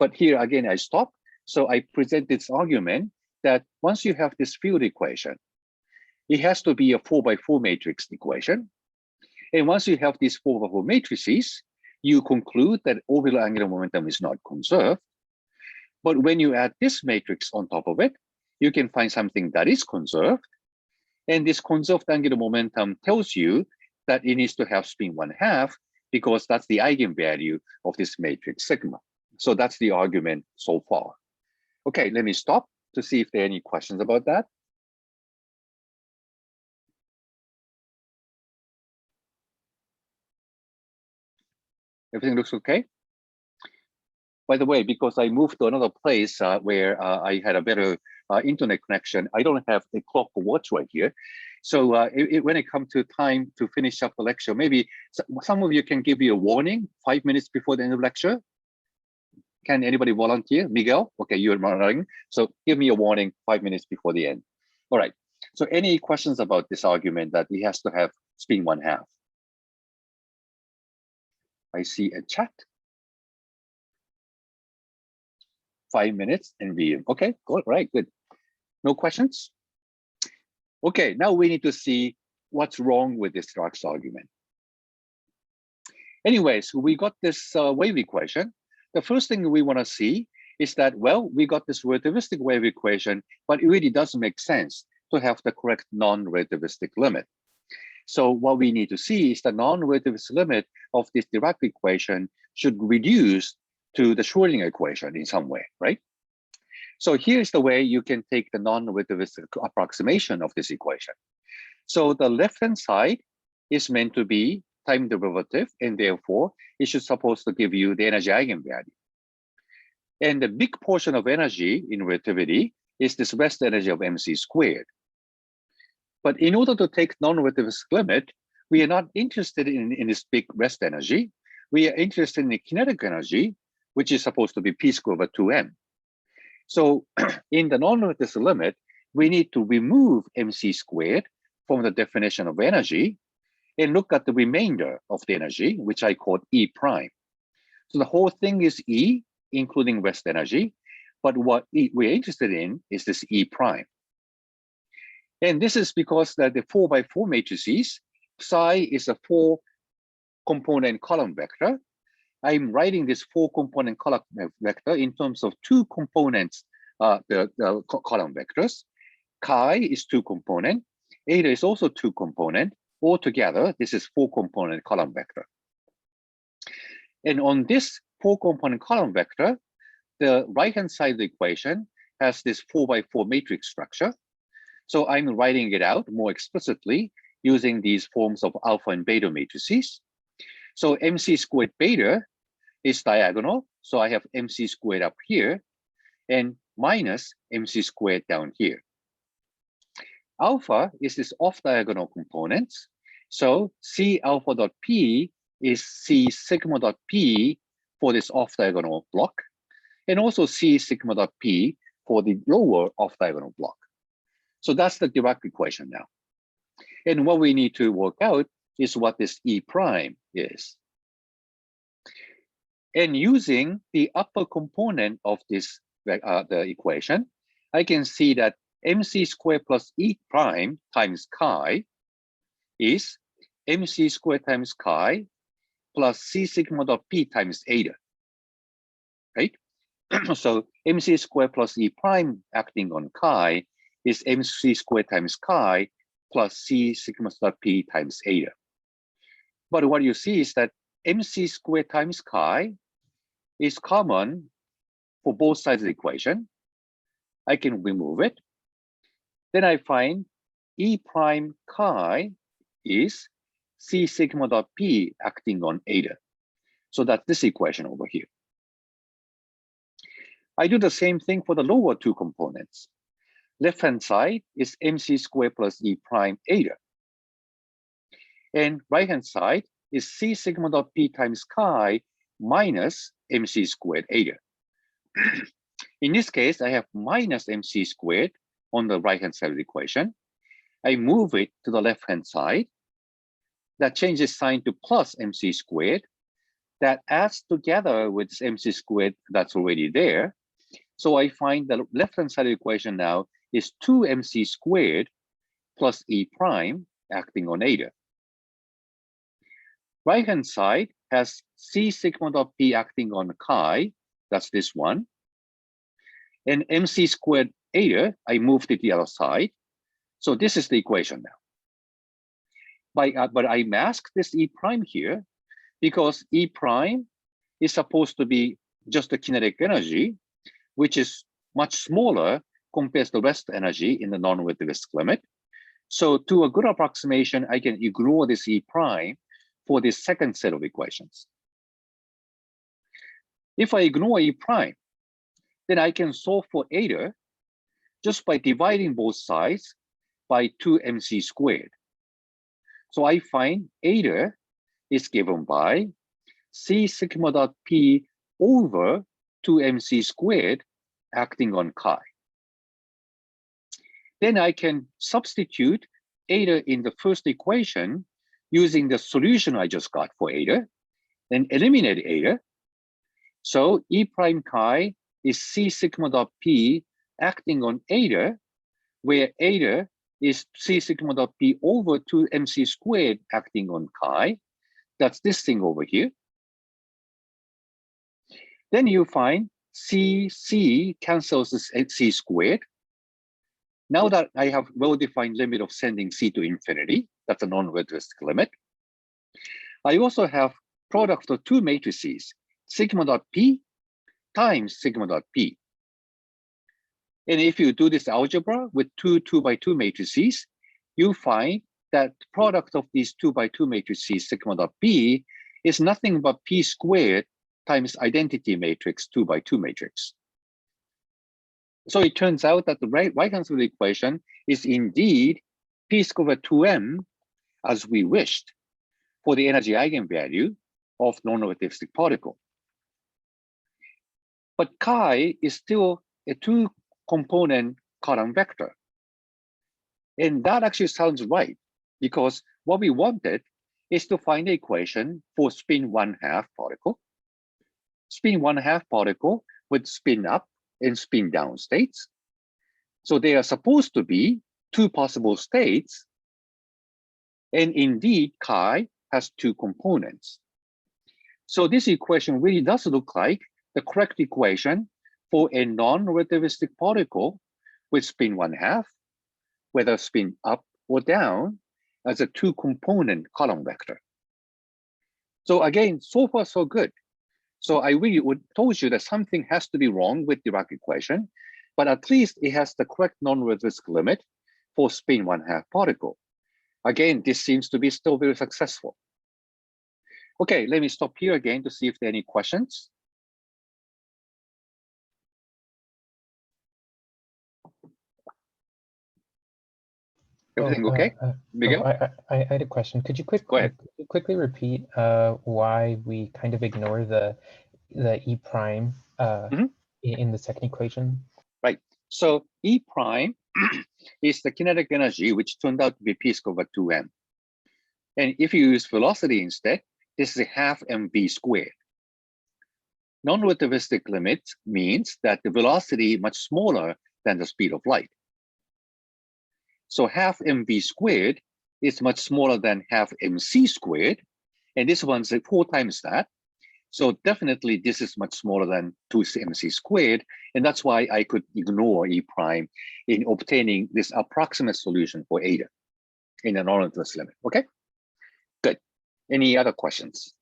But here again, I stop. So I present this argument that once you have this field equation, it has to be a 4x4 matrix equation. And once you have these 4x4 matrices, you conclude that orbital angular momentum is not conserved. But when you add this matrix on top of it, you can find something that is conserved. And this conserved angular momentum tells you that it needs to have spin 1/2 because that's the eigenvalue of this matrix sigma. So that's the argument so far. Okay, let me stop to see if there are any questions about that. Everything looks okay? By the way, because I moved to another place where I had a better internet connection, I don't have a clock or watch right here. So when it comes to time to finish up the lecture, maybe some of you can give you a warning 5 minutes before the end of lecture. Can anybody volunteer? Miguel? Okay, you're monitoring. So give me a warning 5 minutes before the end. All right. So any questions about this argument that he has to have spin 1/2? I see a chat. 5 minutes and VM. Okay, good, right, good. No questions? Okay, now we need to see what's wrong with this Dirac's argument. Anyways, we got this wave equation. The first thing we want to see is that, well, we got this relativistic wave equation, but it really doesn't make sense to have the correct non-relativistic limit. So what we need to see is the non-relativistic limit of this Dirac equation should reduce to the Schrödinger equation in some way, right? So here's the way you can take the non-relativistic approximation of this equation. So the left-hand side is meant to be time derivative, and therefore it should supposed to give you the energy eigenvalue. And the big portion of energy in relativity is this rest energy of mc squared. But in order to take non-relativistic limit, we are not interested in this big rest energy. We are interested in the kinetic energy, which is supposed to be p squared over 2m. So in the non-relativistic limit, we need to remove mc squared from the definition of energy and look at the remainder of the energy, which I call E prime. So the whole thing is E, including rest energy, but what we're interested in is this E prime. And this is because that the 4x4 matrices, psi is a 4-component column vector. I'm writing this 4-component column vector in terms of 2 components, the column vectors. Chi is 2-component, eta is also 2-component. Altogether, this is 4-component column vector. And on this 4-component column vector, the right-hand side of the equation has this 4x4 matrix structure. So I'm writing it out more explicitly using these forms of alpha and beta matrices. So mc squared beta is diagonal. So I have mc squared up here and minus mc squared down here. Alpha is this off-diagonal components. So C alpha dot P is C sigma dot P for this off-diagonal block, and also C sigma dot P for the lower off-diagonal block. So that's the Dirac equation now. And what we need to work out is what this E prime is. And using the upper component of this the equation, I can see that mc squared plus E prime times chi is mc squared times chi plus C sigma dot P times eta, right? So mc squared plus E prime acting on chi is mc squared times chi plus C sigma dot P times eta. But what you see is that mc squared times chi is common for both sides of the equation. I can remove it. Then I find E prime chi is C sigma dot P acting on eta. So that's this equation over here. I do the same thing for the lower 2 components. Left-hand side is mc squared plus E prime eta. And right-hand side is C sigma dot P times chi minus mc squared eta. In this case, I have minus mc squared on the right-hand side of the equation. I move it to the left-hand side. That changes sign to plus mc squared. That adds together with this mc squared that's already there. So I find the left-hand side of the equation now is 2mc squared plus E prime acting on eta. Right-hand side has C sigma dot P acting on chi. That's this one. And mc squared eta, I moved it to the other side. So this is the equation now. But I mask this E prime here because E prime is supposed to be just the kinetic energy, which is much smaller compared to the rest energy in the non-relativistic limit. So to a good approximation, I can ignore this E prime for this second set of equations. If I ignore E prime, then I can solve for eta just by dividing both sides by 2mc squared. So I find eta is given by c sigma dot p over 2mc squared acting on chi. Then I can substitute eta in the first equation using the solution I just got for eta and eliminate eta. So E prime chi is c sigma dot p acting on eta, where eta is c sigma dot p over 2mc squared acting on chi. That's this thing over here. Then you find c cancels this c squared. Now that I have well-defined limit of sending c to infinity, that's a non-relativistic limit. I also have product of two matrices, sigma dot p times sigma dot p. And if you do this algebra with two 2x2 matrices, you find that product of these 2x2 matrices, sigma dot p, is nothing but p squared times identity matrix 2x2 matrix. So it turns out that the right-hand side of the equation is indeed p squared 2m as we wished for the energy eigenvalue of non-relativistic particle. But chi is still a two-component column vector. And that actually sounds right, because what we wanted is to find the equation for spin 1/2 particle. Spin 1/2 particle with spin up and spin down states. So they are supposed to be two possible states. And indeed, chi has two components. So this equation really does look like the correct equation for a non-relativistic particle with spin 1/2, whether spin up or down, as a two-component column vector. So again, so far so good. So I really would told you that something has to be wrong with the Dirac equation, but at least it has the correct non-relativistic limit for spin 1/2 particle. Again, this seems to be still very successful. Okay, let me stop here again to see if there are any questions. Everything okay? Miguel? No, I had a question. Could you quickly repeat why we kind of ignore the E prime in the second equation? Right. So E prime is the kinetic energy, which turned out to be p squared 2m. And if you use velocity instead, this is 1/2 mv squared. Non-relativistic limit means that the velocity is much smaller than the speed of light. So 1/2 mv squared is much smaller than 1/2 mc squared. And this one's 4 times that. So definitely this is much smaller than 2mc squared. And that's why I could ignore E prime in obtaining this approximate solution for eta in a non-relativistic limit. Okay, good. Any other questions?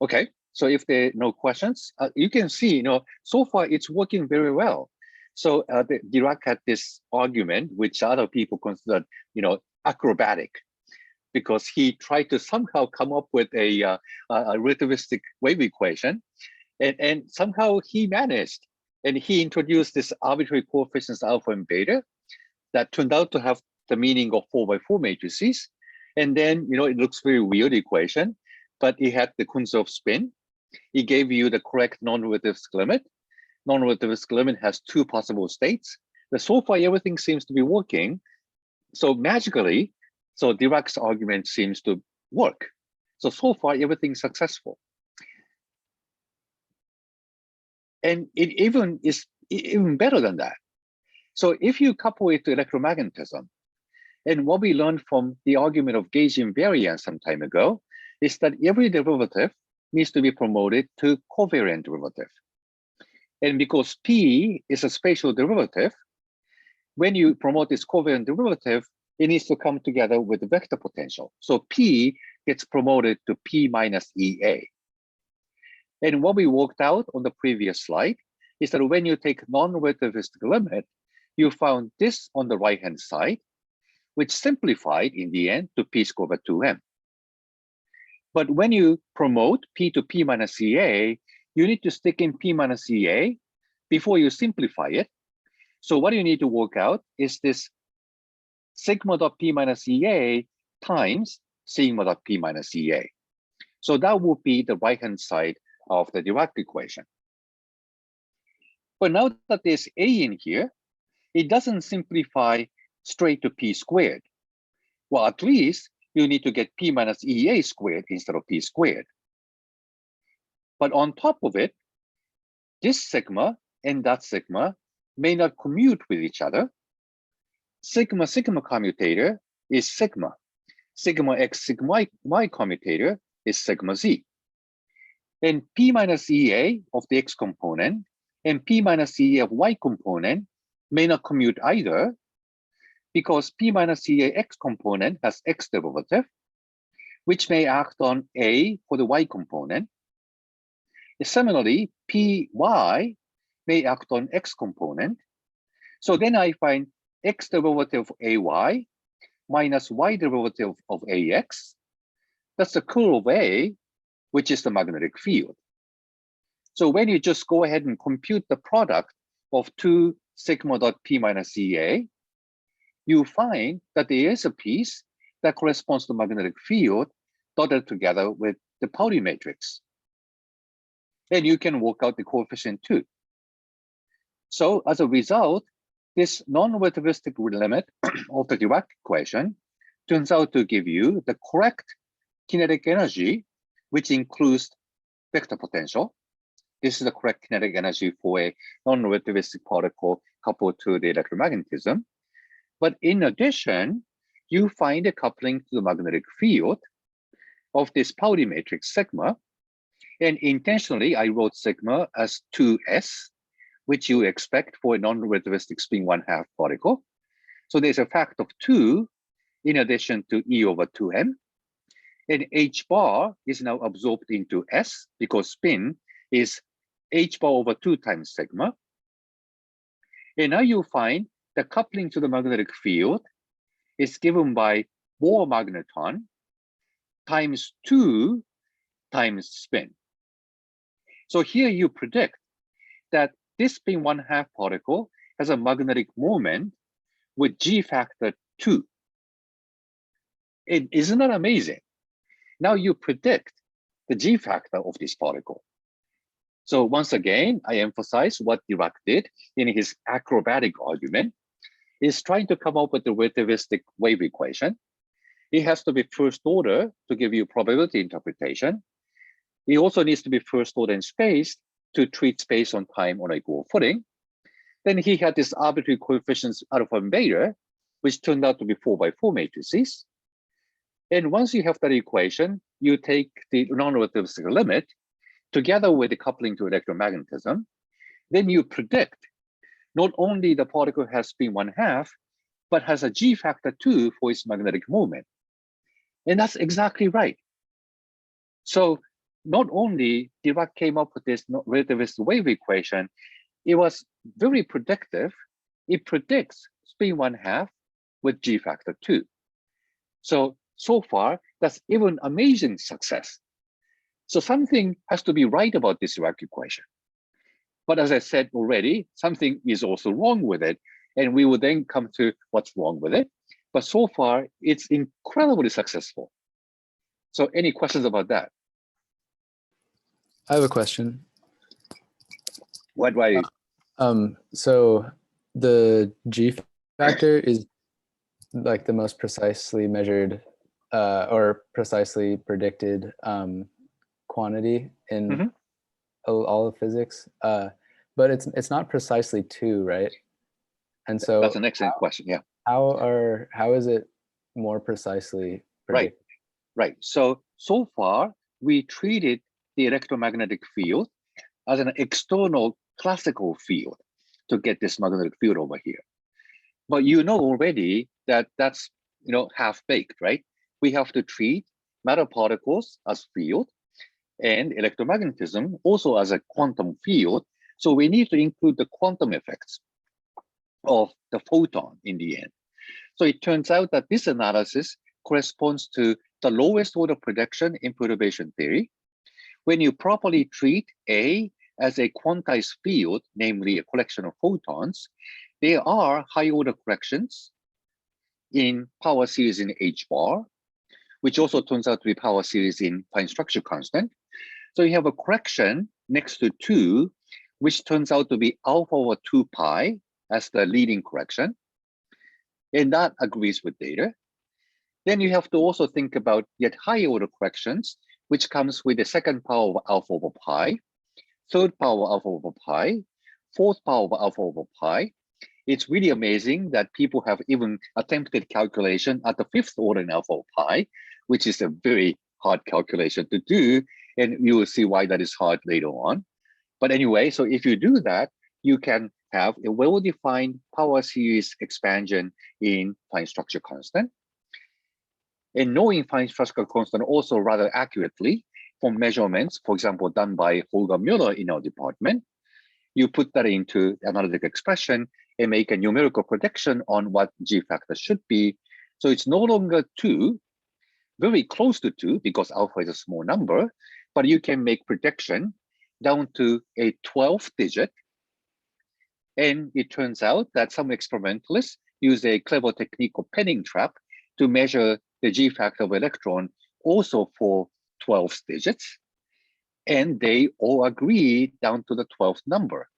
Okay. So if there are no questions, you can see, so far it's working very well. So Dirac had this argument, which other people considered, acrobatic, because he tried to somehow come up with a relativistic wave equation, and somehow he managed, and he introduced this arbitrary coefficients alpha and beta that turned out to have the meaning of 4x4 matrices, and then it looks very weird equation, but it had the Kunzov spin. He gave you the correct non-relativistic limit. Non-relativistic limit has two possible states. But so far, everything seems to be working. So magically, so Dirac's argument seems to work. So far, everything's successful. And it even is even better than that. So if you couple it to electromagnetism, and what we learned from the argument of gauge invariance some time ago is that every derivative needs to be promoted to covariant derivative. And because P is a spatial derivative, when you promote this covariant derivative, it needs to come together with the vector potential. So P gets promoted to P minus EA. And what we worked out on the previous slide is that when you take non-relativistic limit, you found this on the right-hand side, which simplified in the end to p squared over 2m. But when you promote p to p minus CA, you need to stick in p minus CA before you simplify it. So what you need to work out is this sigma dot p minus EA times sigma dot p minus EA. So that would be the right-hand side of the Dirac equation. But now that there's A in here, it doesn't simplify straight to p squared. Well, at least you need to get p minus EA squared instead of p squared. But on top of it, this sigma and that sigma may not commute with each other. Sigma sigma commutator is sigma. Sigma x sigma y commutator is sigma z. And p minus EA of the x component and p minus EA of y component may not commute either, because p minus EA x component has x derivative, which may act on A for the y component. Similarly, py may act on x component. So then I find x derivative of AY minus y derivative of AX. That's the curl of A, which is the magnetic field. So when you just go ahead and compute the product of 2 sigma dot p minus EA, you find that there is a piece that corresponds to the magnetic field dotted together with the Pauli matrix. And you can work out the coefficient too. So as a result, this non-relativistic limit of the Dirac equation turns out to give you the correct kinetic energy, which includes vector potential. This is the correct kinetic energy for a non-relativistic particle coupled to the electromagnetism. But in addition, you find a coupling to the magnetic field of this Pauli matrix sigma. And intentionally, I wrote sigma as 2s, which you expect for a non-relativistic spin 1/2 particle. So there's a factor of 2 in addition to E over 2m. And h bar is now absorbed into s because spin is h bar over 2 times sigma. And now you find the coupling to the magnetic field is given by Bohr magneton times 2 times spin. So here you predict that this spin 1/2 particle has a magnetic moment with G factor 2. Isn't that amazing? Now you predict the G factor of this particle. So once again, I emphasize what Dirac did in his acrobatic argument is trying to come up with the relativistic wave equation. It has to be first order to give you probability interpretation. It also needs to be first order in space to treat space on time on an equal footing. Then he had this arbitrary coefficients alpha and beta, which turned out to be 4x4 matrices. And once you have that equation, you take the non-relativistic limit together with the coupling to electromagnetism. Then you predict not only the particle has spin 1/2, but has a G factor 2 for its magnetic moment. And that's exactly right. So not only Dirac came up with this relativistic wave equation, it was very predictive. It predicts spin 1/2 with G factor 2. So far, that's even amazing success. So something has to be right about this Dirac equation. But as I said already, something is also wrong with it. And we will then come to what's wrong with it. But so far, it's incredibly successful. So any questions about that? I have a question. What do I? So the G factor is like the most precisely measured or precisely predicted quantity in all of physics, but it's not precisely 2, right? And so that's an excellent question. Yeah. How is it more precisely predicted? Right. So far we treated the electromagnetic field as an external classical field to get this magnetic field over here. But you know already that that's half-baked, right? We have to treat matter particles as field and electromagnetism also as a quantum field. So we need to include the quantum effects of the photon in the end. So it turns out that this analysis corresponds to the lowest order prediction in perturbation theory. When you properly treat A as a quantized field, namely a collection of photons, there are high order corrections in power series in H bar, which also turns out to be power series in fine structure constant. So you have a correction next to 2, which turns out to be alpha over 2 pi as the leading correction. And that agrees with data. Then you have to also think about yet higher order corrections, which comes with the second power of alpha over pi, third power of alpha over pi, fourth power of alpha over pi. It's really amazing that people have even attempted calculation at the fifth order in alpha over pi, which is a very hard calculation to do. And you will see why that is hard later on. But anyway, so if you do that, you can have a well-defined power series expansion in fine structure constant. And knowing fine structure constant also rather accurately from measurements, for example, done by Holger Müller in our department, you put that into analytic expression and make a numerical prediction on what G factor should be. So it's no longer 2, very close to 2 because alpha is a small number, but you can make prediction down to a 12th digit. And it turns out that some experimentalists use a clever technique of penning trap to measure the G factor of electron also for 12 digits. And they all agree down to the 12th number.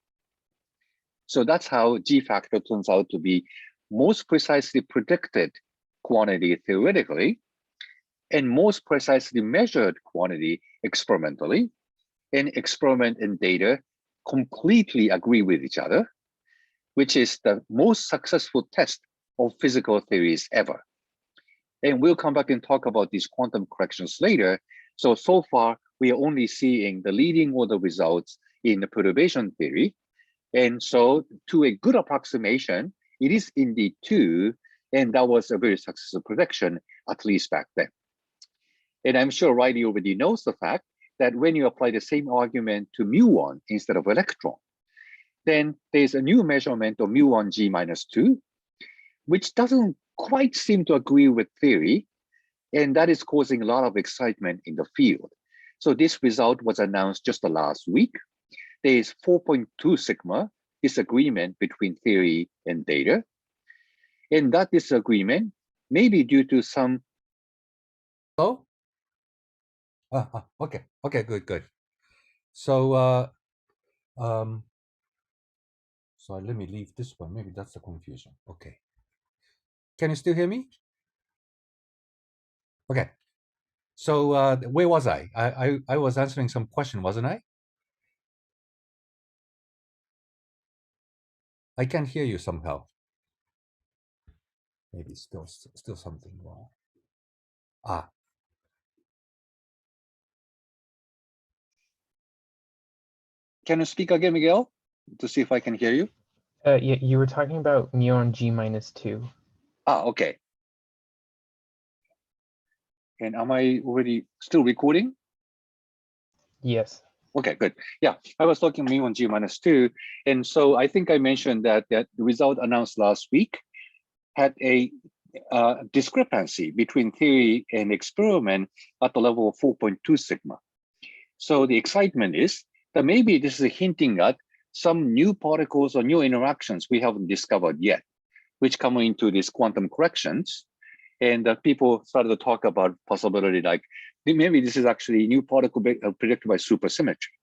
So that's how G factor turns out to be most precisely predicted quantity theoretically, and most precisely measured quantity experimentally. And experiment and data completely agree with each other, which is the most successful test of physical theories ever. And we'll come back and talk about these quantum corrections later. So far, we are only seeing the leading order results in the perturbation theory. And so to a good approximation, it is indeed 2, and that was a very successful prediction, at least back then. And I'm sure Riley already knows the fact that when you apply the same argument to mu1 instead of electron, then there's a new measurement of mu1 G minus 2, which doesn't quite seem to agree with theory, and that is causing a lot of excitement in the field. So this result was announced just the last week. There is 4.2 sigma disagreement between theory and data, and that disagreement may be due to some. Oh, okay, good. So, so let me leave this one. Maybe that's the confusion. Okay. Can you still hear me? Okay. So where was I? I was answering some question, wasn't I? I can't hear you somehow. Maybe still something wrong. Can you speak again, Miguel, to see if I can hear you? Yeah, you were talking about mu1 G minus 2. Okay. And am I already still recording? Yes. Okay, good. Yeah, I was talking mu1 G minus 2. And so I think I mentioned that the result announced last week had a discrepancy between theory and experiment at the level of 4.2 sigma. So the excitement is that maybe this is hinting at some new particles or new interactions we haven't discovered yet, which come into these quantum corrections. And people started to talk about possibility like maybe this is actually new particle predicted by supersymmetry,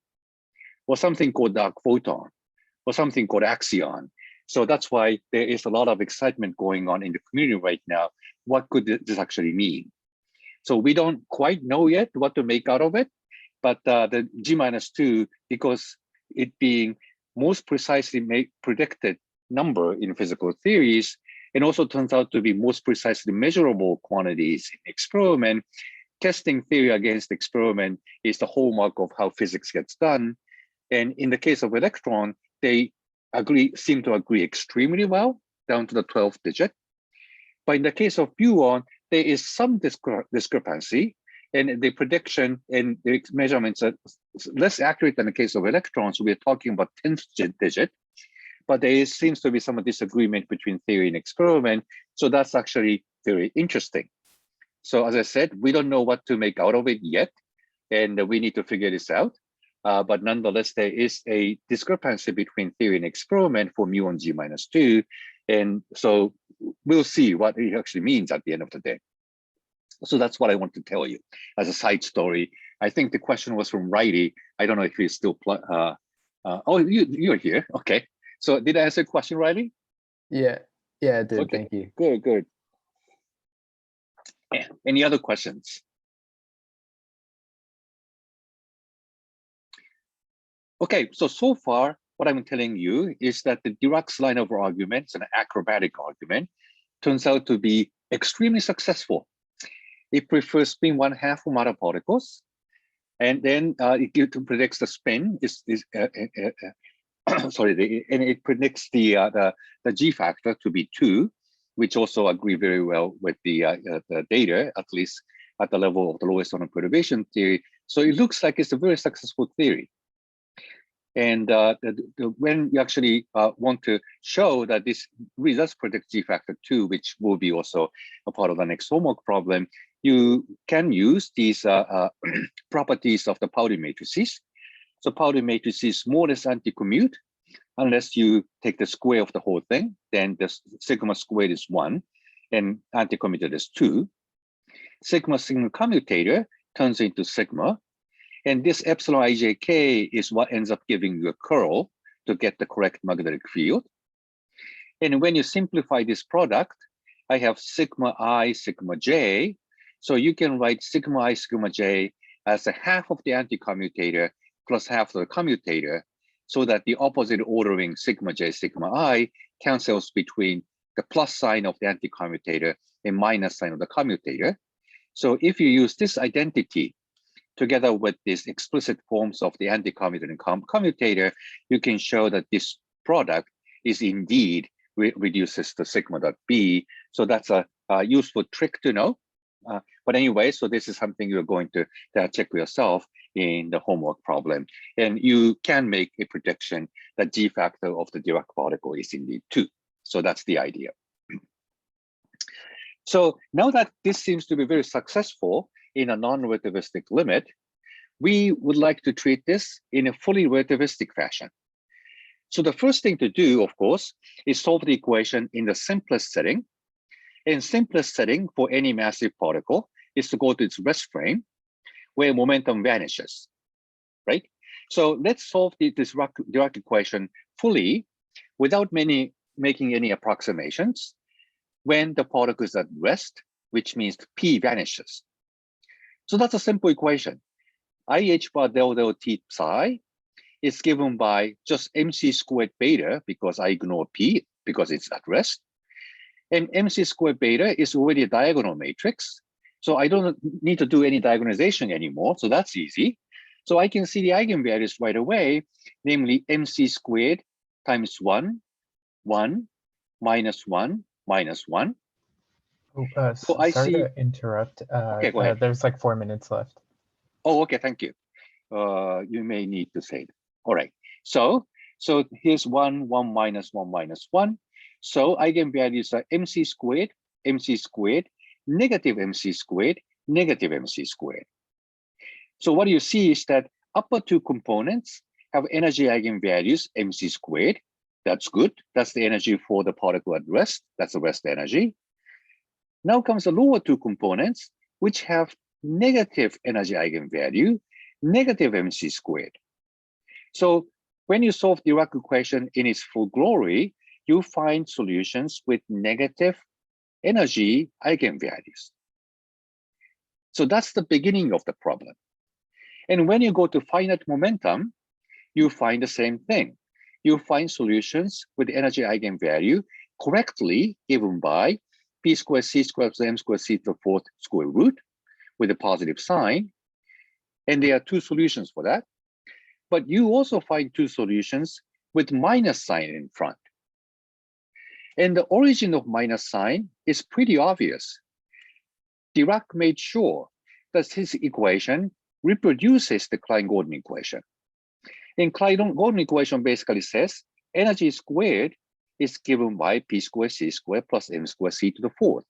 or something called dark photon, or something called axion. So that's why there is a lot of excitement going on in the community right now. What could this actually mean? So we don't quite know yet what to make out of it, but the G minus 2, because it being most precisely predicted number in physical theories, and also turns out to be most precisely measurable quantities in experiment, testing theory against experiment is the hallmark of how physics gets done. And in the case of electron, they seem to agree extremely well, down to the 12th digit. But in the case of muon, there is some discrepancy, and the prediction and the measurements are less accurate than the case of electrons. So we're talking about 10th digit. but there seems to be some disagreement between theory and experiment. So that's actually very interesting. So as I said, we don't know what to make out of it yet, and we need to figure this out. But nonetheless, there is a discrepancy between theory and experiment for mu on G minus 2. And so we'll see what it actually means at the end of the day. So that's what I want to tell you as a side story. I think the question was from Riley. I don't know if he's still, oh, you're here. Okay. So did I answer the question, Riley? Yeah, it did. Okay. Thank you. Good. Yeah. Any other questions? Okay, so far, what I'm telling you is that the Dirac's line of arguments, an acrobatic argument, turns out to be extremely successful. It prefers spin 1/2 for matter particles, and then it predicts the spin and it predicts the G factor to be 2, which also agree very well with the data, at least at the level of the lowest order perturbation theory. So it looks like it's a very successful theory. And when you actually want to show that this really does predict G factor 2, which will be also a part of the next homework problem, you can use these properties of the Pauli matrices. So Pauli matrices more or less anti-commute, unless you take the square of the whole thing, then the sigma squared is 1, and anti-commutator is 2. Sigma commutator turns into sigma, and this epsilon ijk is what ends up giving you a curl to get the correct magnetic field. And when you simplify this product, I have sigma I, sigma j. So you can write sigma I, sigma j as a half of the anti-commutator plus half of the commutator, so that the opposite ordering sigma j, sigma I cancels between the plus sign of the anti-commutator and minus sign of the commutator. So if you use this identity together with these explicit forms of the anti-commutator and commutator, you can show that this product is indeed reduces to sigma dot b. So that's a useful trick to know. But anyway, so this is something you're going to check for yourself in the homework problem. And you can make a prediction that G factor of the Dirac particle is indeed 2. So that's the idea. So now that this seems to be very successful in a non-relativistic limit, we would like to treat this in a fully relativistic fashion. So the first thing to do, of course, is solve the equation in the simplest setting. And simplest setting for any massive particle is to go to its rest frame, where momentum vanishes, right? So let's solve this Dirac equation fully without making any approximations when the particle is at rest, which means P vanishes. So that's a simple equation. IH bar del del T psi is given by just MC squared beta, because I ignore P because it's at rest. And MC squared beta is already a diagonal matrix. So I don't need to do any diagonalization anymore. So that's easy. So I can see the eigenvalues right away, namely MC squared times 1, 1, minus 1, minus 1. Oh, So I sorry see. to interrupt. Okay, go ahead. There's like 4 minutes left. Oh, okay, thank you. You may need to say it. All right. So here's 1, 1 minus 1 minus 1. So eigenvalues are MC squared, negative MC squared, negative MC squared. So what you see is that upper two components have energy eigenvalues MC squared. That's good. That's the energy for the particle at rest. That's the rest energy. Now comes the lower two components, which have negative energy eigenvalue, negative MC squared. So when you solve the Dirac equation in its full glory, you find solutions with negative energy eigenvalues. So that's the beginning of the problem. And when you go to finite momentum, you find the same thing. You find solutions with energy eigenvalue correctly given by P squared C squared plus M squared C to the 4th square root with a positive sign. And there are two solutions for that. But you also find two solutions with minus sign in front. And the origin of minus sign is pretty obvious. Dirac made sure that his equation reproduces the Klein-Gordon equation. And Klein-Gordon equation basically says energy squared is given by p squared c squared plus m squared c to the fourth.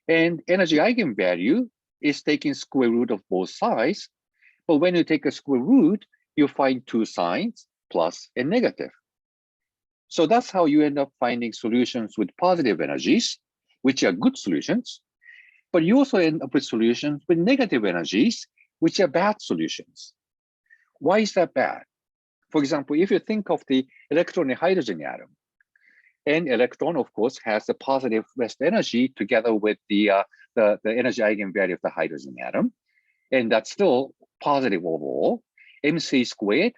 And energy eigenvalue is taking square root of both sides. But when you take a square root, you find two signs, plus and negative. So that's how you end up finding solutions with positive energies, which are good solutions. But you also end up with solutions with negative energies, which are bad solutions. Why is that bad? For example, if you think of the electron and hydrogen atom, and electron, of course, has the positive rest energy together with the energy eigenvalue of the hydrogen atom, and that's still positive overall. mc squared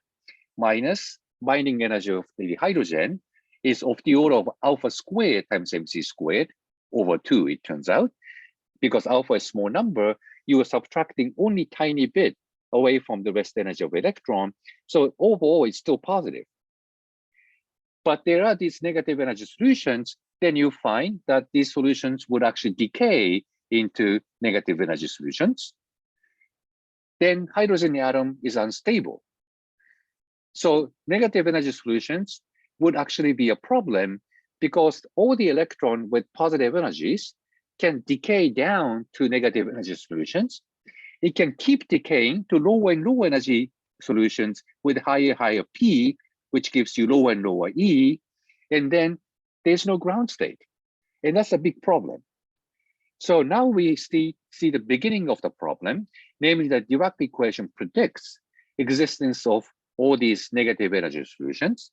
minus binding energy of the hydrogen is of the order of alpha squared times mc squared over 2, it turns out. Because alpha is a small number, you are subtracting only tiny bit away from the rest energy of electron. So overall, it's still positive. But there are these negative energy solutions, then you find that these solutions would actually decay into negative energy solutions. Then hydrogen atom is unstable. So negative energy solutions would actually be a problem because all the electron with positive energies can decay down to negative energy solutions. It can keep decaying to lower and lower energy solutions with higher P, which gives you lower and lower E, and then there's no ground state. And that's a big problem. So now we see the beginning of the problem, namely that Dirac equation predicts existence of all these negative energy solutions.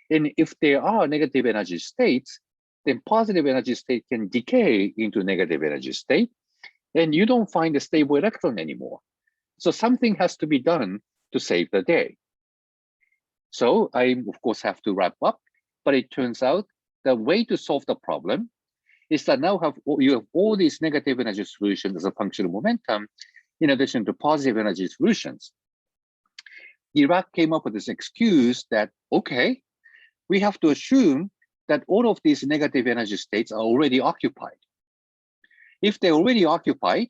And if there are negative energy states, then positive energy state can decay into negative energy state, and you don't find a stable electron anymore. So something has to be done to save the day. So I, of course, have to wrap up, but it turns out the way to solve the problem is that now you have all these negative energy solutions as a function of momentum, in addition to positive energy solutions. Dirac came up with this excuse that, okay, we have to assume that all of these negative energy states are already occupied. If they're already occupied,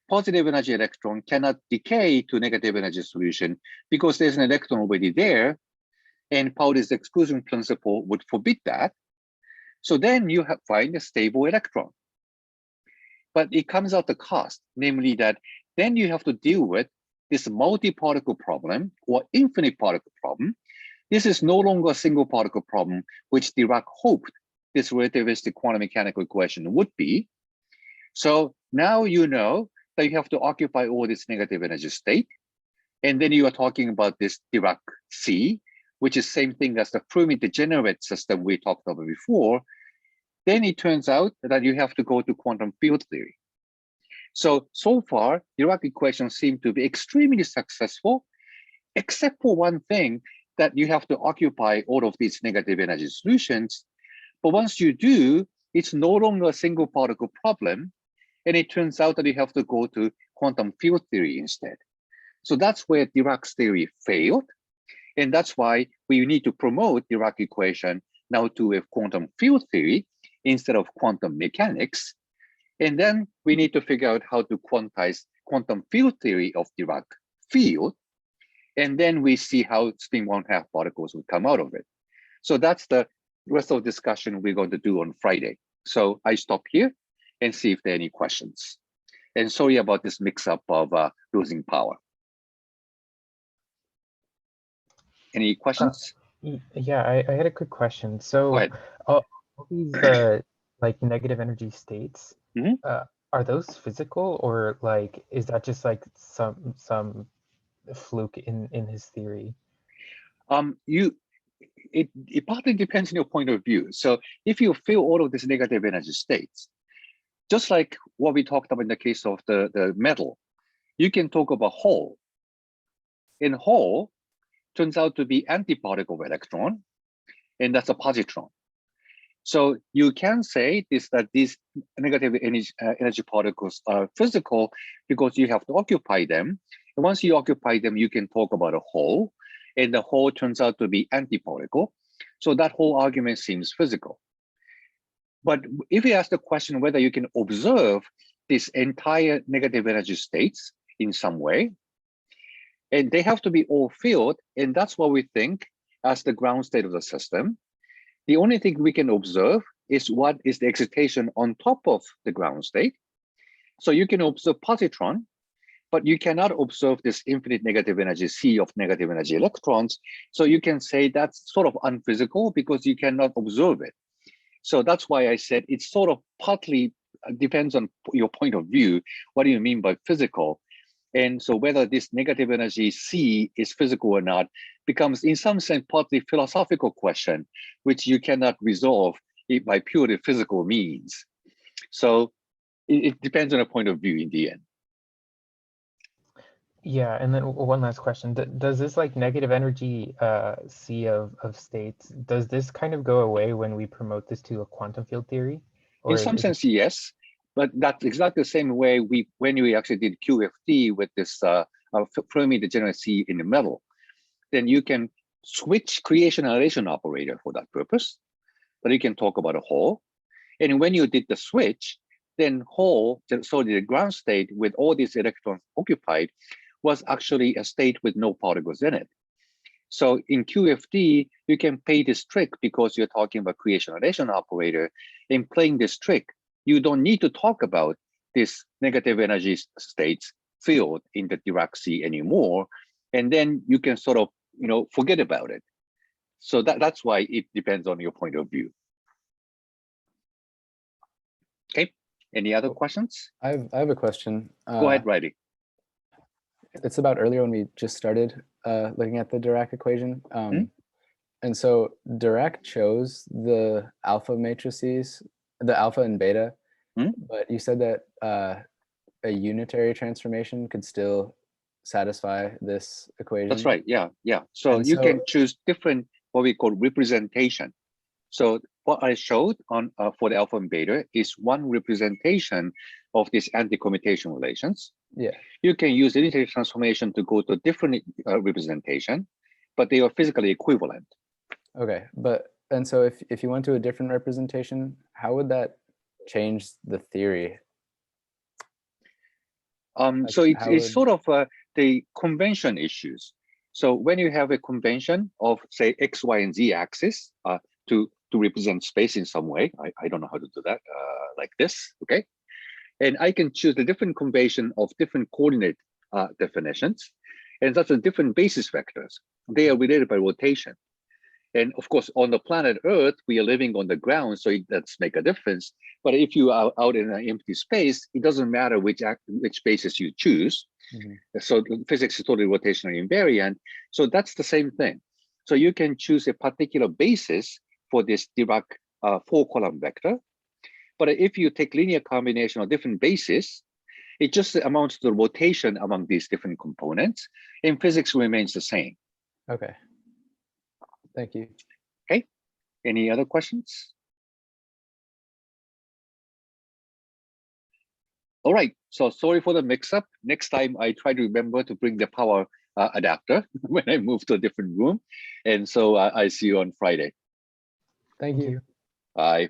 positive energy electron cannot decay to negative energy solution because there's an electron already there, and Pauli's exclusion principle would forbid that. So then you find a stable electron. But it comes at a cost, namely that then you have to deal with this multi-particle problem or infinite particle problem. This is no longer a single particle problem, which Dirac hoped this relativistic quantum mechanical equation would be. So now you know that you have to occupy all this negative energy state. And then you are talking about this Dirac C, which is same thing as the Fermi degenerate system we talked about before. Then it turns out that you have to go to quantum field theory. So far, Dirac equations seem to be extremely successful, except for one thing, that you have to occupy all of these negative energy solutions. But once you do, it's no longer a single particle problem. And it turns out that you have to go to quantum field theory instead. So that's where Dirac's theory failed. And that's why we need to promote Dirac equation now to a quantum field theory instead of quantum mechanics. And then we need to figure out how to quantize quantum field theory of Dirac field. And then we see how spin 1/2 particles would come out of it. So that's the rest of the discussion we're going to do on Friday. So I stop here and see if there are any questions. And sorry about this mix-up of losing power. Any questions? Yeah, I had a quick question. So all these like negative energy states, are those physical, or like is that just like some fluke in his theory? It partly depends on your point of view. So if you feel all of these negative energy states, just like what we talked about in the case of the metal, you can talk about Hall. In Hall, turns out to be antiparticle of electron, and that's a positron. So you can say that these negative energy particles are physical because you have to occupy them. And once you occupy them, you can talk about a Hall, and the Hall turns out to be antiparticle. So that whole argument seems physical. But if you ask the question whether you can observe this entire negative energy states in some way, and they have to be all filled, and that's what we think as the ground state of the system. The only thing we can observe is what is the excitation on top of the ground state. So you can observe positron, but you cannot observe this infinite negative energy sea of negative energy electrons. So you can say that's sort of unphysical because you cannot observe it. So that's why I said it's sort of partly depends on your point of view. What do you mean by physical? And so whether this negative energy C is physical or not becomes in some sense partly philosophical question, which you cannot resolve by purely physical means. So it depends on a point of view in the end. Yeah, and then one last question. Does this like negative energy sea of states, does this kind of go away when we promote this to a quantum field theory? Or in some sense, yes, but that's exactly the same way when we actually did QFT with this Fermi degeneracy in the middle, then you can switch creationization operator for that purpose, but you can talk about a hole. And when you did the switch, then hole, so the ground state with all these electrons occupied was actually a state with no particles in it. So in QFT, you can play this trick because you're talking about creationization operator. In playing this trick, you don't need to talk about this negative energy states field in the Dirac sea anymore. And then you can sort of, forget about it. So that's why it depends on your point of view. Okay, any other questions? I have a question. Go ahead, Riley. It's about earlier when we just started looking at the Dirac equation. And so Dirac chose the alpha matrices, the alpha and beta, but you said that a unitary transformation could still satisfy this equation. That's right, yeah. So you can choose different, what we call representation. So what I showed on for the alpha and beta is one representation of these anti-commutation relations. Yeah. You can use unitary transformation to go to a different representation, but they are physically equivalent. Okay, and so if you went to a different representation, how would that change the theory? So it's sort of the convention issues. So when you have a convention of say X, Y, and Z axis to represent space in some way, I don't know how to do that, like this, okay? And I can choose the different convention of different coordinate definitions, and that's a different basis vectors. They are related by rotation. And of course, on the planet Earth, we are living on the ground, so it does make a difference. But if you are out in an empty space, it doesn't matter which basis you choose. So physics is totally rotational invariant. So that's the same thing. So you can choose a particular basis for this Dirac 4-column vector. But if you take linear combination of different bases, it just amounts to the rotation among these different components, and physics remains the same. Okay. Thank you. Okay. Any other questions? All right. So sorry for the mix-up. Next time I try to remember to bring the power adapter when I move to a different room. And so I see you on Friday. Thank you. Bye.